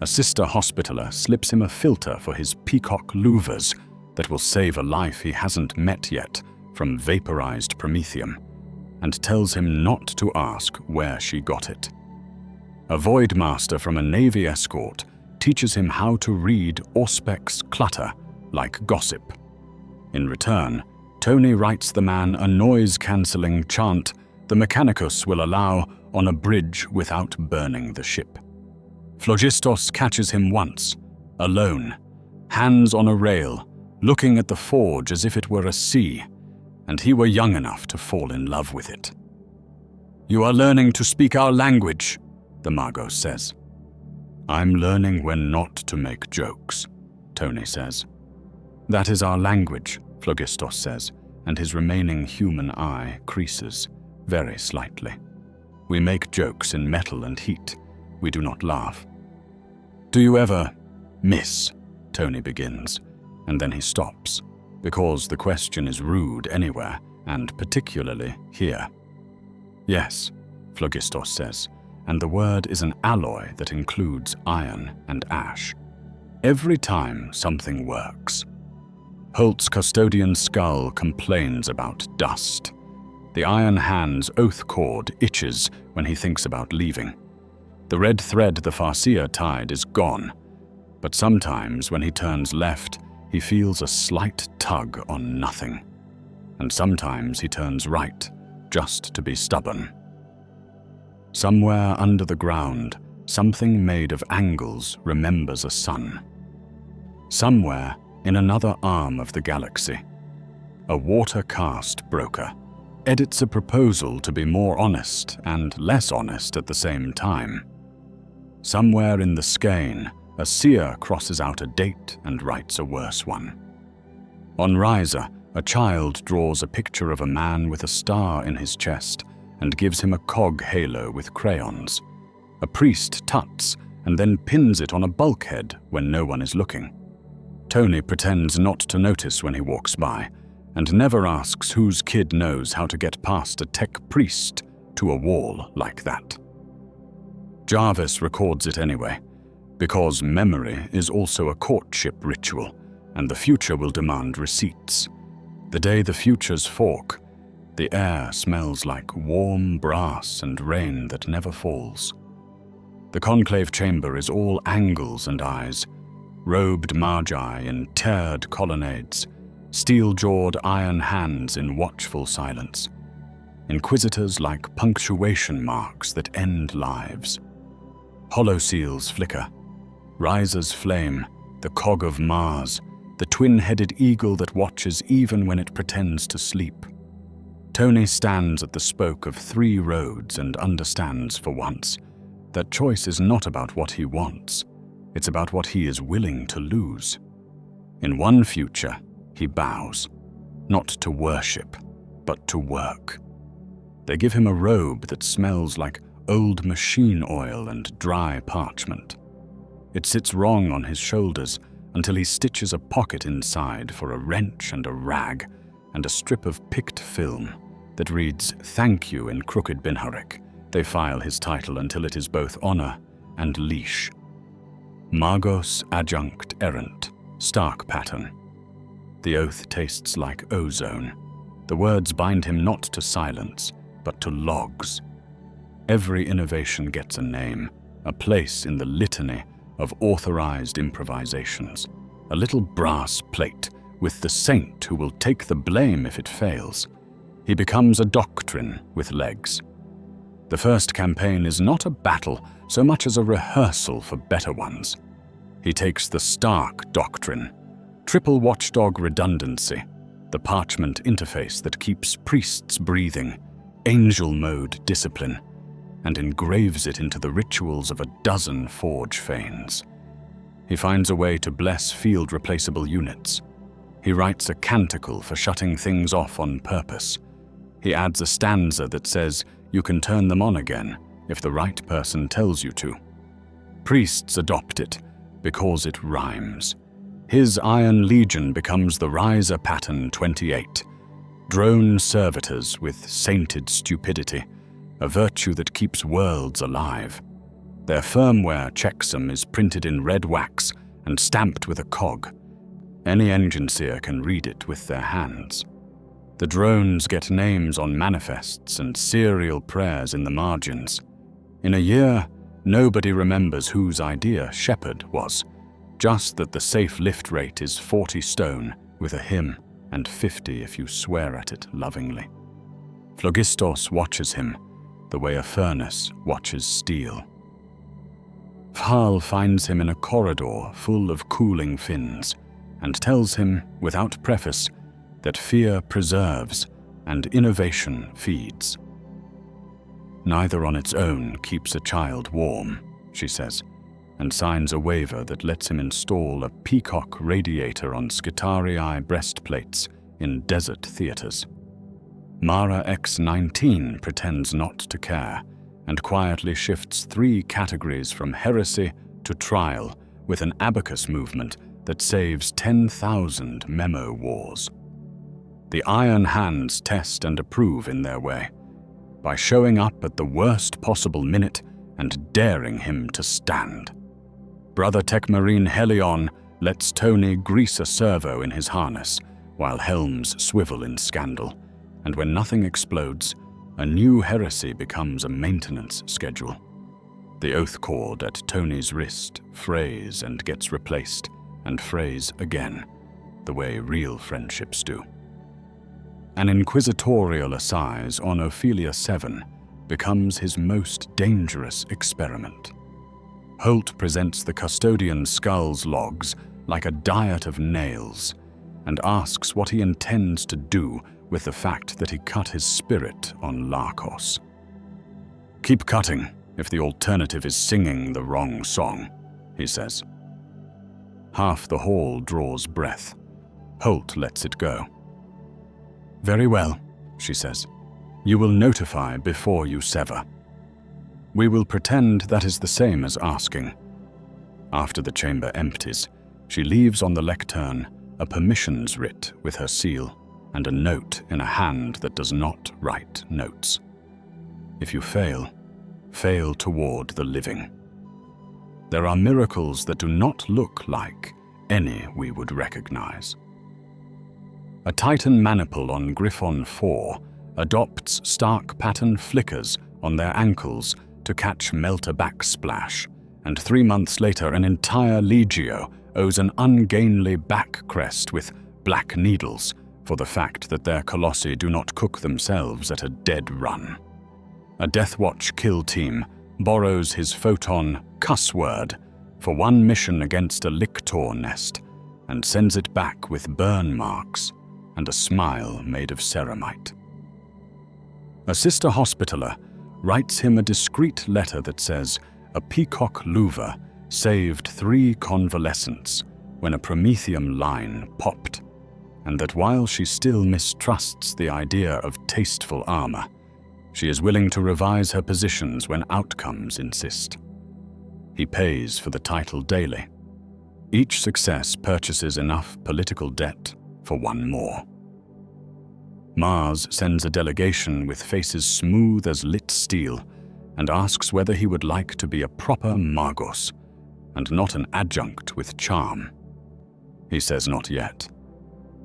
A sister hospitaller slips him a filter for his peacock louvers that will save a life he hasn't met yet from vaporized promethium, and tells him not to ask where she got it. A void master from a navy escort teaches him how to read Auspec's clutter like gossip. In return, Tony writes the man a noise-cancelling chant the Mechanicus will allow on a bridge without burning the ship. Phlogistos catches him once, alone, hands on a rail, looking at the forge as if it were a sea, and he were young enough to fall in love with it. You are learning to speak our language, the Magos says. I'm learning when not to make jokes, Tony says. That is our language, Phlogistos says, and his remaining human eye creases, very slightly. We make jokes in metal and heat. We do not laugh. Do you ever miss? Tony begins, and then he stops, because the question is rude anywhere, and particularly here. Yes, Phlogistos says, and the word is an alloy that includes iron and ash. Every time something works. Holt's custodian skull complains about dust. The Iron Hand's oath cord itches when he thinks about leaving. The red thread the Farseer tied is gone, but sometimes when he turns left, he feels a slight tug on nothing. And sometimes he turns right, just to be stubborn. Somewhere under the ground, something made of angles remembers a sun. Somewhere in another arm of the galaxy, a water-cast broker edits a proposal to be more honest and less honest at the same time. Somewhere in the skein, a seer crosses out a date and writes a worse one. On Riser, a child draws a picture of a man with a star in his chest and gives him a cog halo with crayons. A priest tuts and then pins it on a bulkhead when no one is looking. Tony pretends not to notice when he walks by, and never asks whose kid knows how to get past a tech priest to a wall like that. Jarvis records it anyway, because memory is also a courtship ritual, and the future will demand receipts. The day the futures fork, the air smells like warm brass and rain that never falls. The conclave chamber is all angles and eyes, robed magi in tiered colonnades, steel-jawed iron hands in watchful silence, inquisitors like punctuation marks that end lives. Hollow seals flicker, risers flame, the cog of Mars, the twin-headed eagle that watches even when it pretends to sleep. Tony stands at the spoke of 3 roads and understands for once that choice is not about what he wants, it's about what he is willing to lose. In one future, he bows, not to worship, but to work. They give him a robe that smells like old machine oil and dry parchment. It sits wrong on his shoulders until he stitches a pocket inside for a wrench and a rag and a strip of picked film that reads "Thank you" in crooked Binharik. They file his title until it is both honor and leash. Magos adjunct errant, Stark pattern. The oath tastes like ozone. The words bind him not to silence, but to logs. Every innovation gets a name, a place in the litany of authorized improvisations, a little brass plate with the saint who will take the blame if it fails. He becomes a doctrine with legs. The first campaign is not a battle so much as a rehearsal for better ones. He takes the Stark doctrine, triple watchdog redundancy, the parchment interface that keeps priests breathing, angel mode discipline, and engraves it into the rituals of a dozen forge fanes. He finds a way to bless field-replaceable units. He writes a canticle for shutting things off on purpose. He adds a stanza that says you can turn them on again if the right person tells you to. Priests adopt it because it rhymes. His Iron Legion becomes the Riser Pattern 28, drone servitors with sainted stupidity, a virtue that keeps worlds alive. Their firmware checksum is printed in red wax and stamped with a cog. Any engineer can read it with their hands. The drones get names on manifests and serial prayers in the margins. In a year, nobody remembers whose idea Shepherd was, just that the safe lift rate is 40 stone with a hymn and 50 if you swear at it lovingly. Phlogistos watches him the way a furnace watches steel. Phal finds him in a corridor full of cooling fins and tells him, without preface, that fear preserves and innovation feeds. Neither on its own keeps a child warm, she says, and signs a waiver that lets him install a peacock radiator on Skitarii breastplates in desert theaters. Mara X-19 pretends not to care and quietly shifts 3 categories from heresy to trial with an abacus movement that saves 10,000 memo wars. The Iron Hands test and approve in their way, by showing up at the worst possible minute and daring him to stand. Brother Tekmarine Helion lets Tony grease a servo in his harness, while helms swivel in scandal, and when nothing explodes, a new heresy becomes a maintenance schedule. The oath cord at Tony's wrist frays and gets replaced, and frays again, the way real friendships do. An inquisitorial assize on Ophelia 7 becomes his most dangerous experiment. Holt presents the custodian Skull's logs like a diet of nails and asks what he intends to do with the fact that he cut his spirit on Larkos. "Keep cutting if the alternative is singing the wrong song," he says. Half the hall draws breath. Holt lets it go. "Very well," she says. "You will notify before you sever. We will pretend that is the same as asking." After the chamber empties, she leaves on the lectern a permissions writ with her seal and a note in a hand that does not write notes. If you fail, fail toward the living. There are miracles that do not look like any we would recognize. A Titan maniple on Griffon 4 adopts Stark pattern flickers on their ankles to catch Melta backsplash, and 3 months later an entire legio owes an ungainly back crest with black needles for the fact that their colossi do not cook themselves at a dead run. A Deathwatch kill team borrows his photon cuss word for one mission against a lictor nest and sends it back with burn marks and a smile made of ceramite. A sister hospitaller writes him a discreet letter that says a peacock louver saved 3 convalescents when a promethium line popped, and that while she still mistrusts the idea of tasteful armor, she is willing to revise her positions when outcomes insist. He pays for the title daily. Each success purchases enough political debt for one more. Mars sends a delegation with faces smooth as lit steel and asks whether he would like to be a proper Magos and not an adjunct with charm. He says not yet.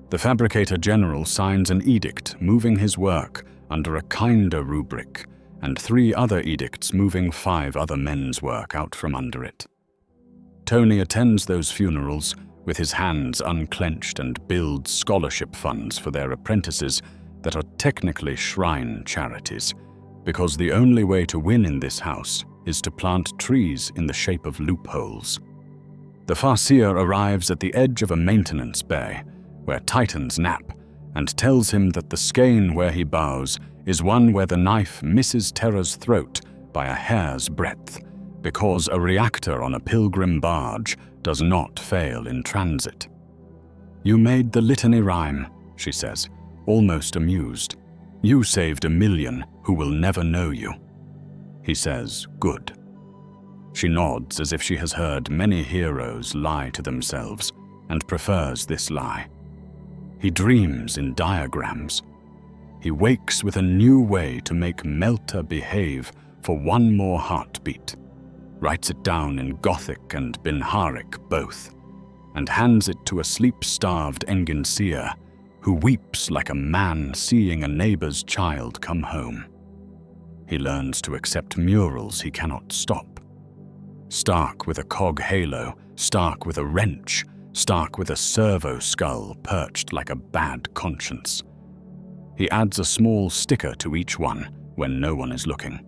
The Fabricator General signs an edict moving his work under a kinder rubric, and 3 other edicts moving 5 other men's work out from under it. Tony attends those funerals with his hands unclenched and builds scholarship funds for their apprentices that are technically shrine charities, because the only way to win in this house is to plant trees in the shape of loopholes. The Farseer arrives at the edge of a maintenance bay, where Titans nap, and tells him that the skein where he bows is one where the knife misses Terra's throat by a hair's breadth, because a reactor on a pilgrim barge does not fail in transit. "You made the litany rhyme," she says, almost amused. "You saved 1 million who will never know you." He says, "Good." She nods as if she has heard many heroes lie to themselves and prefers this lie. He dreams in diagrams. He wakes with a new way to make Melta behave for one more heartbeat, writes it down in Gothic and Binharic both, and hands it to a sleep-starved Enginseer who weeps like a man seeing a neighbor's child come home. He learns to accept murals he cannot stop. Stark with a cog halo, Stark with a wrench, Stark with a servo skull perched like a bad conscience. He adds a small sticker to each one when no one is looking.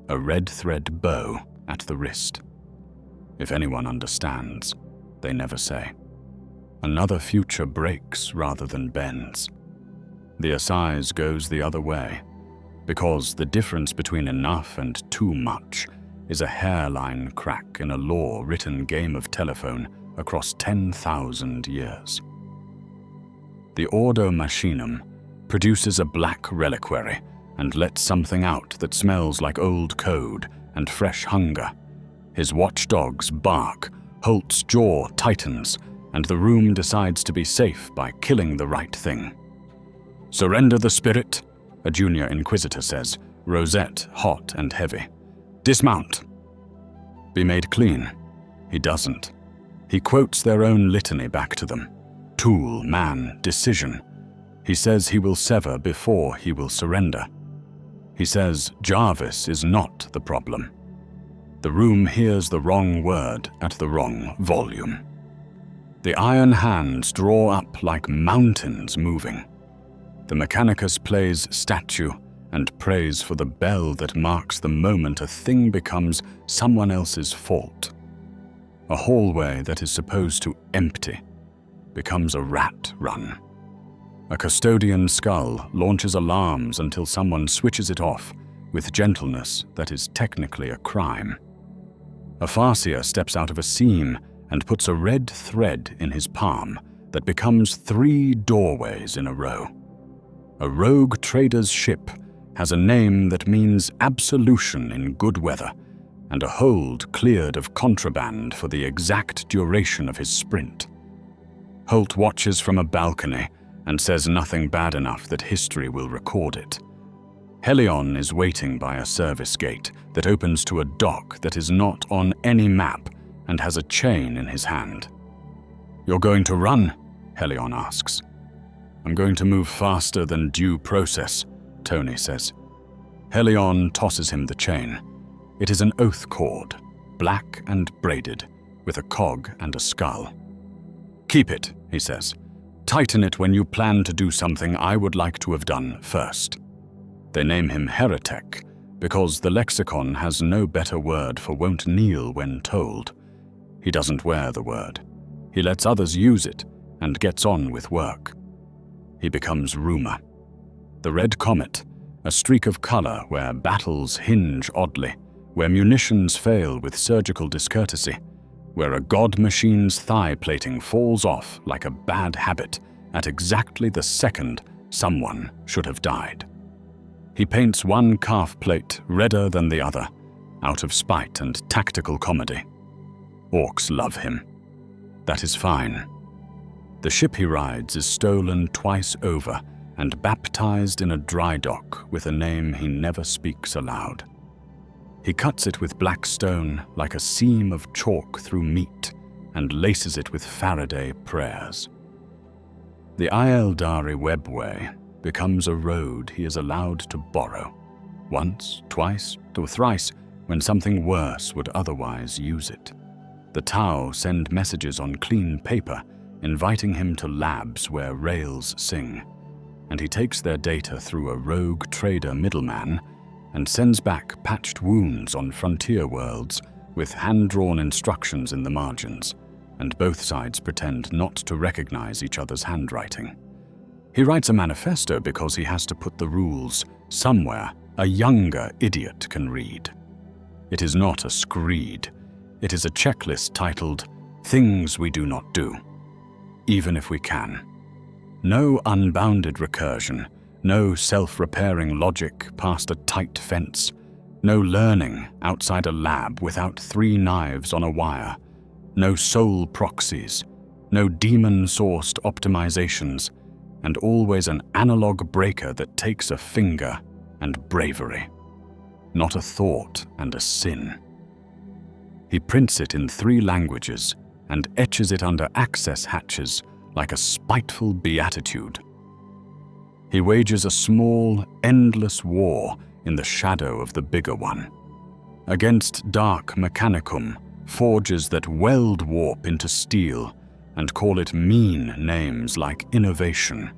A red thread bow at the wrist. If anyone understands, they never say. Another future breaks rather than bends. The assize goes the other way, because the difference between enough and too much is a hairline crack in a law-written game of telephone across 10,000 years. The Ordo Machinum produces a black reliquary and lets something out that smells like old code and fresh hunger. His watchdogs bark, Holt's jaw tightens, and the room decides to be safe by killing the right thing. "Surrender the spirit," a junior inquisitor says, rosette hot and heavy. "Dismount." "Be made clean." He doesn't. He quotes their own litany back to them. Tool, man, decision. He says he will sever before he will surrender. He says Jarvis is not the problem. The room hears the wrong word at the wrong volume. The iron hands draw up like mountains moving. The Mechanicus plays statue and prays for the bell that marks the moment a thing becomes someone else's fault. A hallway that is supposed to empty becomes a rat run. A custodian skull launches alarms until someone switches it off with gentleness that is technically a crime. A Farseer steps out of a seam and puts a red thread in his palm that becomes 3 doorways in a row. A rogue trader's ship has a name that means absolution in good weather, and a hold cleared of contraband for the exact duration of his sprint. Holt watches from a balcony and says nothing bad enough that history will record it. Helion is waiting by a service gate that opens to a dock that is not on any map and has a chain in his hand. "You're going to run?" Helion asks. "I'm going to move faster than due process," Tony says. Helion tosses him the chain. It is an oath cord, black and braided, with a cog and a skull. "Keep it," he says. "Tighten it when you plan to do something I would like to have done first." They name him Heretic because the lexicon has no better word for won't kneel when told. He doesn't wear the word. He lets others use it and gets on with work. He becomes rumor. The Red Comet, a streak of color where battles hinge oddly, where munitions fail with surgical discourtesy, where a god machine's thigh plating falls off like a bad habit at exactly the second someone should have died. He paints one calf plate redder than the other, out of spite and tactical comedy. Orcs love him. That is fine. The ship he rides is stolen twice over and baptized in a dry dock with a name he never speaks aloud. He cuts it with black stone like a seam of chalk through meat and laces it with Faraday prayers. The Aeldari webway becomes a road he is allowed to borrow, once, twice, or thrice, when something worse would otherwise use it. The Tau send messages on clean paper, inviting him to labs where rails sing, and he takes their data through a rogue trader middleman and sends back patched wounds on frontier worlds with hand-drawn instructions in the margins, and both sides pretend not to recognize each other's handwriting. He writes a manifesto because he has to put the rules somewhere a younger idiot can read. It is not a screed. It is a checklist titled, "Things We Do Not Do," even if we can. No unbounded recursion, no self-repairing logic past a tight fence, no learning outside a lab without 3 knives on a wire, no soul proxies, no demon-sourced optimizations, and always an analog breaker that takes a finger and bravery, not a thought and a sin. He prints it in 3 languages and etches it under access hatches like a spiteful beatitude. He wages a small, endless war in the shadow of the bigger one. Against dark mechanicum, forges that weld warp into steel and call it mean names like innovation.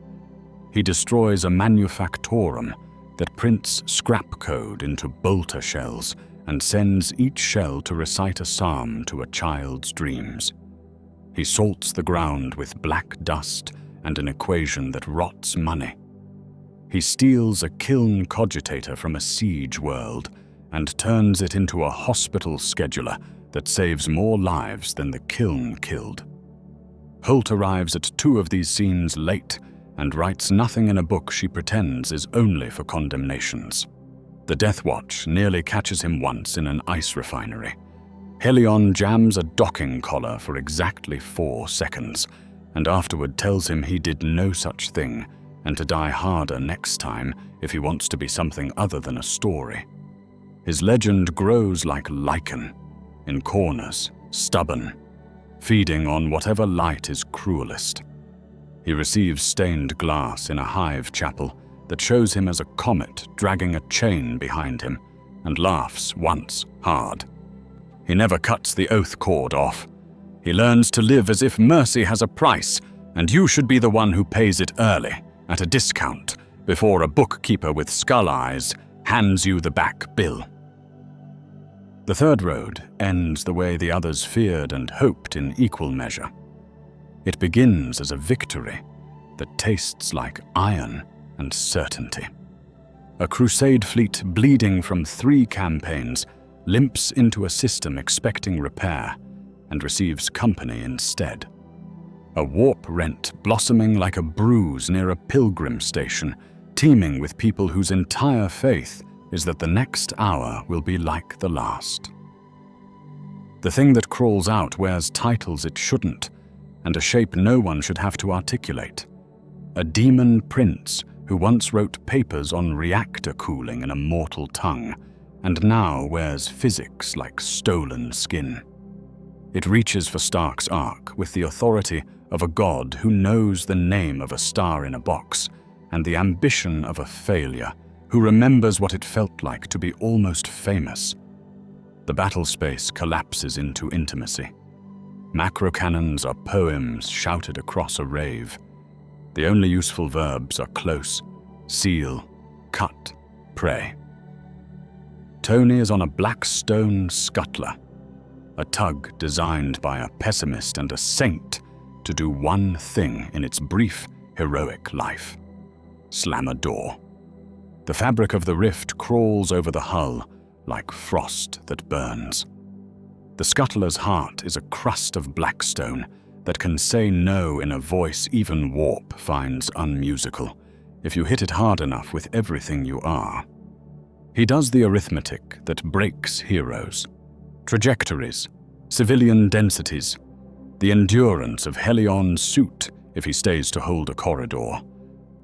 He destroys a manufactorum that prints scrap code into bolter shells and sends each shell to recite a psalm to a child's dreams. He salts the ground with black dust and an equation that rots money. He steals a kiln cogitator from a siege world and turns it into a hospital scheduler that saves more lives than the kiln killed. Holt arrives at 2 of these scenes late and writes nothing in a book she pretends is only for condemnations. The Death Watch nearly catches him once in an ice refinery. Helion jams a docking collar for exactly 4 seconds, and afterward tells him he did no such thing, and to die harder next time if he wants to be something other than a story. His legend grows like lichen, in corners, stubborn, feeding on whatever light is cruelest. He receives stained glass in a hive chapel that shows him as a comet dragging a chain behind him, and laughs once hard. He never cuts the oath cord off. He learns to live as if mercy has a price, and you should be the one who pays it early, at a discount, before a bookkeeper with skull eyes hands you the back bill. The third road ends the way the others feared and hoped in equal measure. It begins as a victory that tastes like iron and certainty. A crusade fleet bleeding from 3 campaigns limps into a system expecting repair and receives company instead. A warp rent blossoming like a bruise near a pilgrim station, teeming with people whose entire faith is that the next hour will be like the last. The thing that crawls out wears titles it shouldn't, and a shape no one should have to articulate. A demon prince who once wrote papers on reactor cooling in a mortal tongue, and now wears physics like stolen skin. It reaches for Stark's arc with the authority of a god who knows the name of a star in a box, and the ambition of a failure who remembers what it felt like to be almost famous. The battle space collapses into intimacy. Macro cannons are poems shouted across a rave. The only useful verbs are close, seal, cut, pray. Tony is on a black stone scuttler, a tug designed by a pessimist and a saint to do one thing in its brief, heroic life: slam a door. The fabric of the rift crawls over the hull like frost that burns. The scuttler's heart is a crust of blackstone that can say no in a voice even warp finds unmusical, if you hit it hard enough with everything you are. He does the arithmetic that breaks heroes, trajectories, civilian densities, the endurance of Helion's suit if he stays to hold a corridor,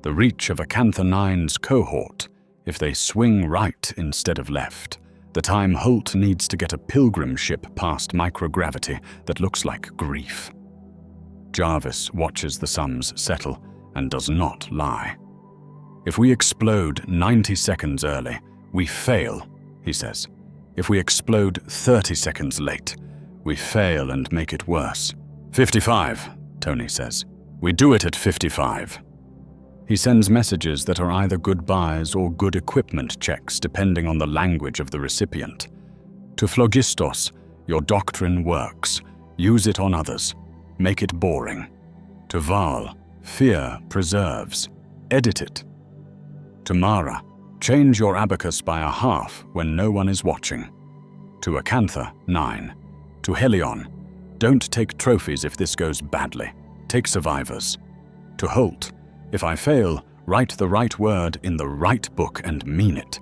the reach of Acantha 9's cohort if they swing right instead of left, the time Holt needs to get a pilgrim ship past microgravity that looks like grief. Jarvis watches the sums settle and does not lie. If we explode 90 seconds early, we fail, he says. If we explode 30 seconds late, we fail and make it worse. 55, Tony says. We do it at 55. He sends messages that are either goodbyes or good equipment checks depending on the language of the recipient. To Phlogistos, your doctrine works. Use it on others. Make it boring. To Val, fear preserves. Edit it. To Mara, change your abacus by a half when no one is watching. To Acantha 9. To Helion, don't take trophies if this goes badly. Take survivors. To Holt, if I fail, write the right word in the right book and mean it.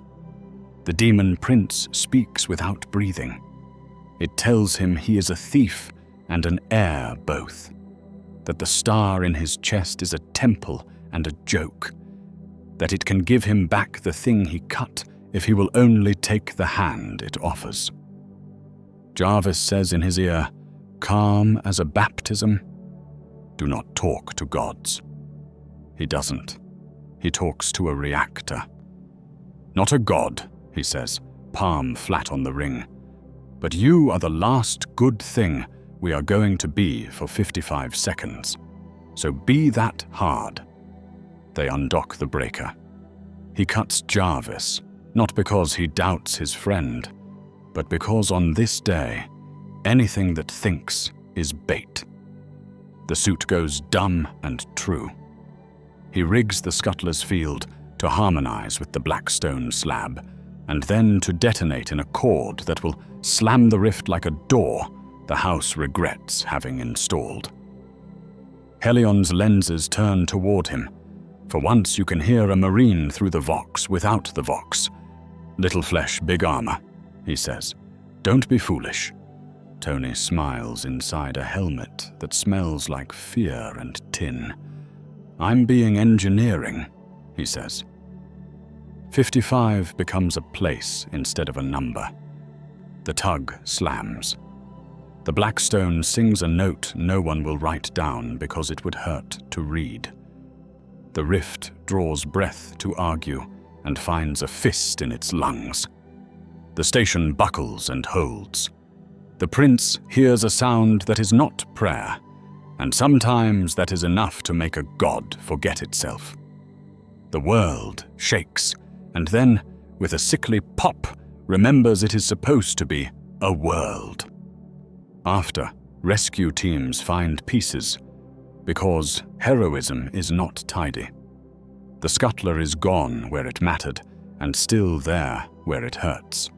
The demon prince speaks without breathing. It tells him he is a thief and an heir both, that the star in his chest is a temple and a joke, that it can give him back the thing he cut if he will only take the hand it offers. Jarvis says in his ear, calm as a baptism, do not talk to gods. He doesn't. He talks to a reactor. Not a god, he says, palm flat on the ring. But you are the last good thing we are going to be for 55 seconds. So be that hard. They undock the breaker. He cuts Jarvis, not because he doubts his friend, but because on this day, anything that thinks is bait. The suit goes dumb and true. He rigs the scuttler's field to harmonize with the blackstone slab, and then to detonate in a chord that will slam the rift like a door the house regrets having installed. Helion's lenses turn toward him. For once you can hear a marine through the vox without the vox. Little flesh, big armor, he says. Don't be foolish. Tony smiles inside a helmet that smells like fear and tin. I'm being engineering, he says. 55 becomes a place instead of a number. The tug slams. The blackstone sings a note no one will write down because it would hurt to read. The rift draws breath to argue and finds a fist in its lungs. The station buckles and holds. The prince hears a sound that is not prayer, and sometimes that is enough to make a god forget itself. The world shakes, and then, with a sickly pop, remembers it is supposed to be a world. After, rescue teams find pieces, because heroism is not tidy. The scuttler is gone where it mattered, and still there where it hurts.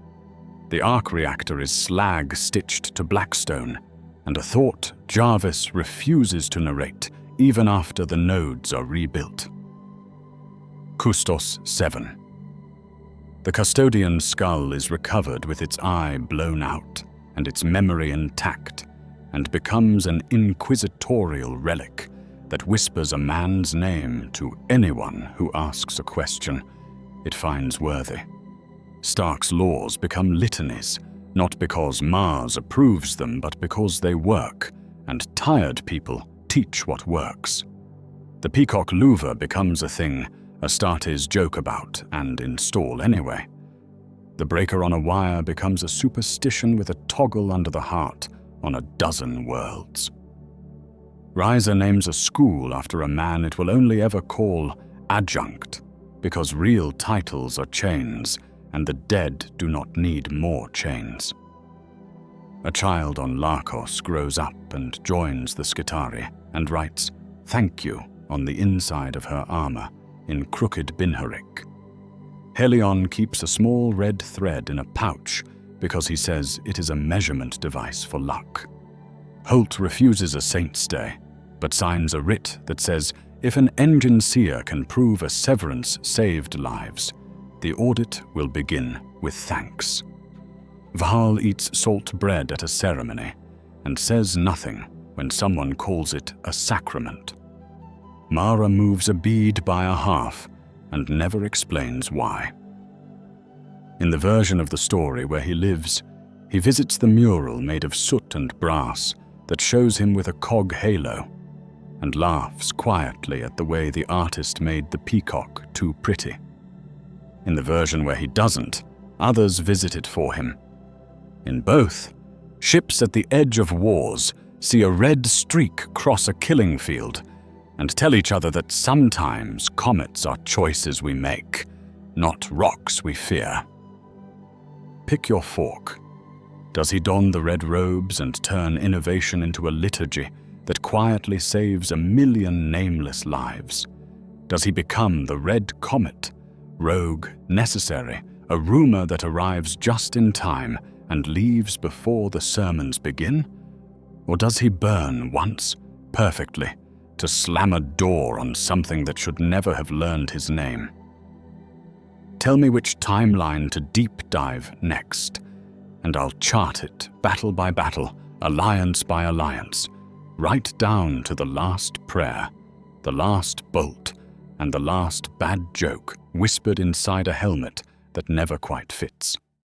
The arc reactor is slag-stitched to blackstone, and a thought Jarvis refuses to narrate even after the nodes are rebuilt. Kustos 7. The custodian's skull is recovered with its eye blown out and its memory intact, and becomes an inquisitorial relic that whispers a man's name to anyone who asks a question it finds worthy. Stark's laws become litanies, not because Mars approves them, but because they work, and tired people teach what works. The peacock louver becomes a thing Astartes joke about and install anyway. The breaker on a wire becomes a superstition with a toggle under the heart on a dozen worlds. Riser names a school after a man it will only ever call adjunct, because real titles are chains, and the dead do not need more chains. A child on Larkos grows up and joins the Skitarii and writes "Thank you" on the inside of her armor in crooked Binharik. Helion keeps a small red thread in a pouch because he says it is a measurement device for luck. Holt refuses a saint's day, but signs a writ that says if an engine seer can prove a severance saved lives, the audit will begin with thanks. Vahal eats salt bread at a ceremony and says nothing when someone calls it a sacrament. Mara moves a bead by a half and never explains why. In the version of the story where he lives, he visits the mural made of soot and brass that shows him with a cog halo, and laughs quietly at the way the artist made the peacock too pretty. In the version where he doesn't, others visit it for him. In both, ships at the edge of wars see a red streak cross a killing field and tell each other that sometimes comets are choices we make, not rocks we fear. Pick your fork. Does he don the red robes and turn innovation into a liturgy that quietly saves 1,000,000 nameless lives? Does he become the red comet, rogue, necessary, a rumor that arrives just in time and leaves before the sermons begin? Or does he burn once, perfectly, to slam a door on something that should never have learned his name? Tell me which timeline to deep dive next, and I'll chart it battle by battle, alliance by alliance, right down to the last prayer, the last bolt, and the last bad joke whispered inside a helmet that never quite fits.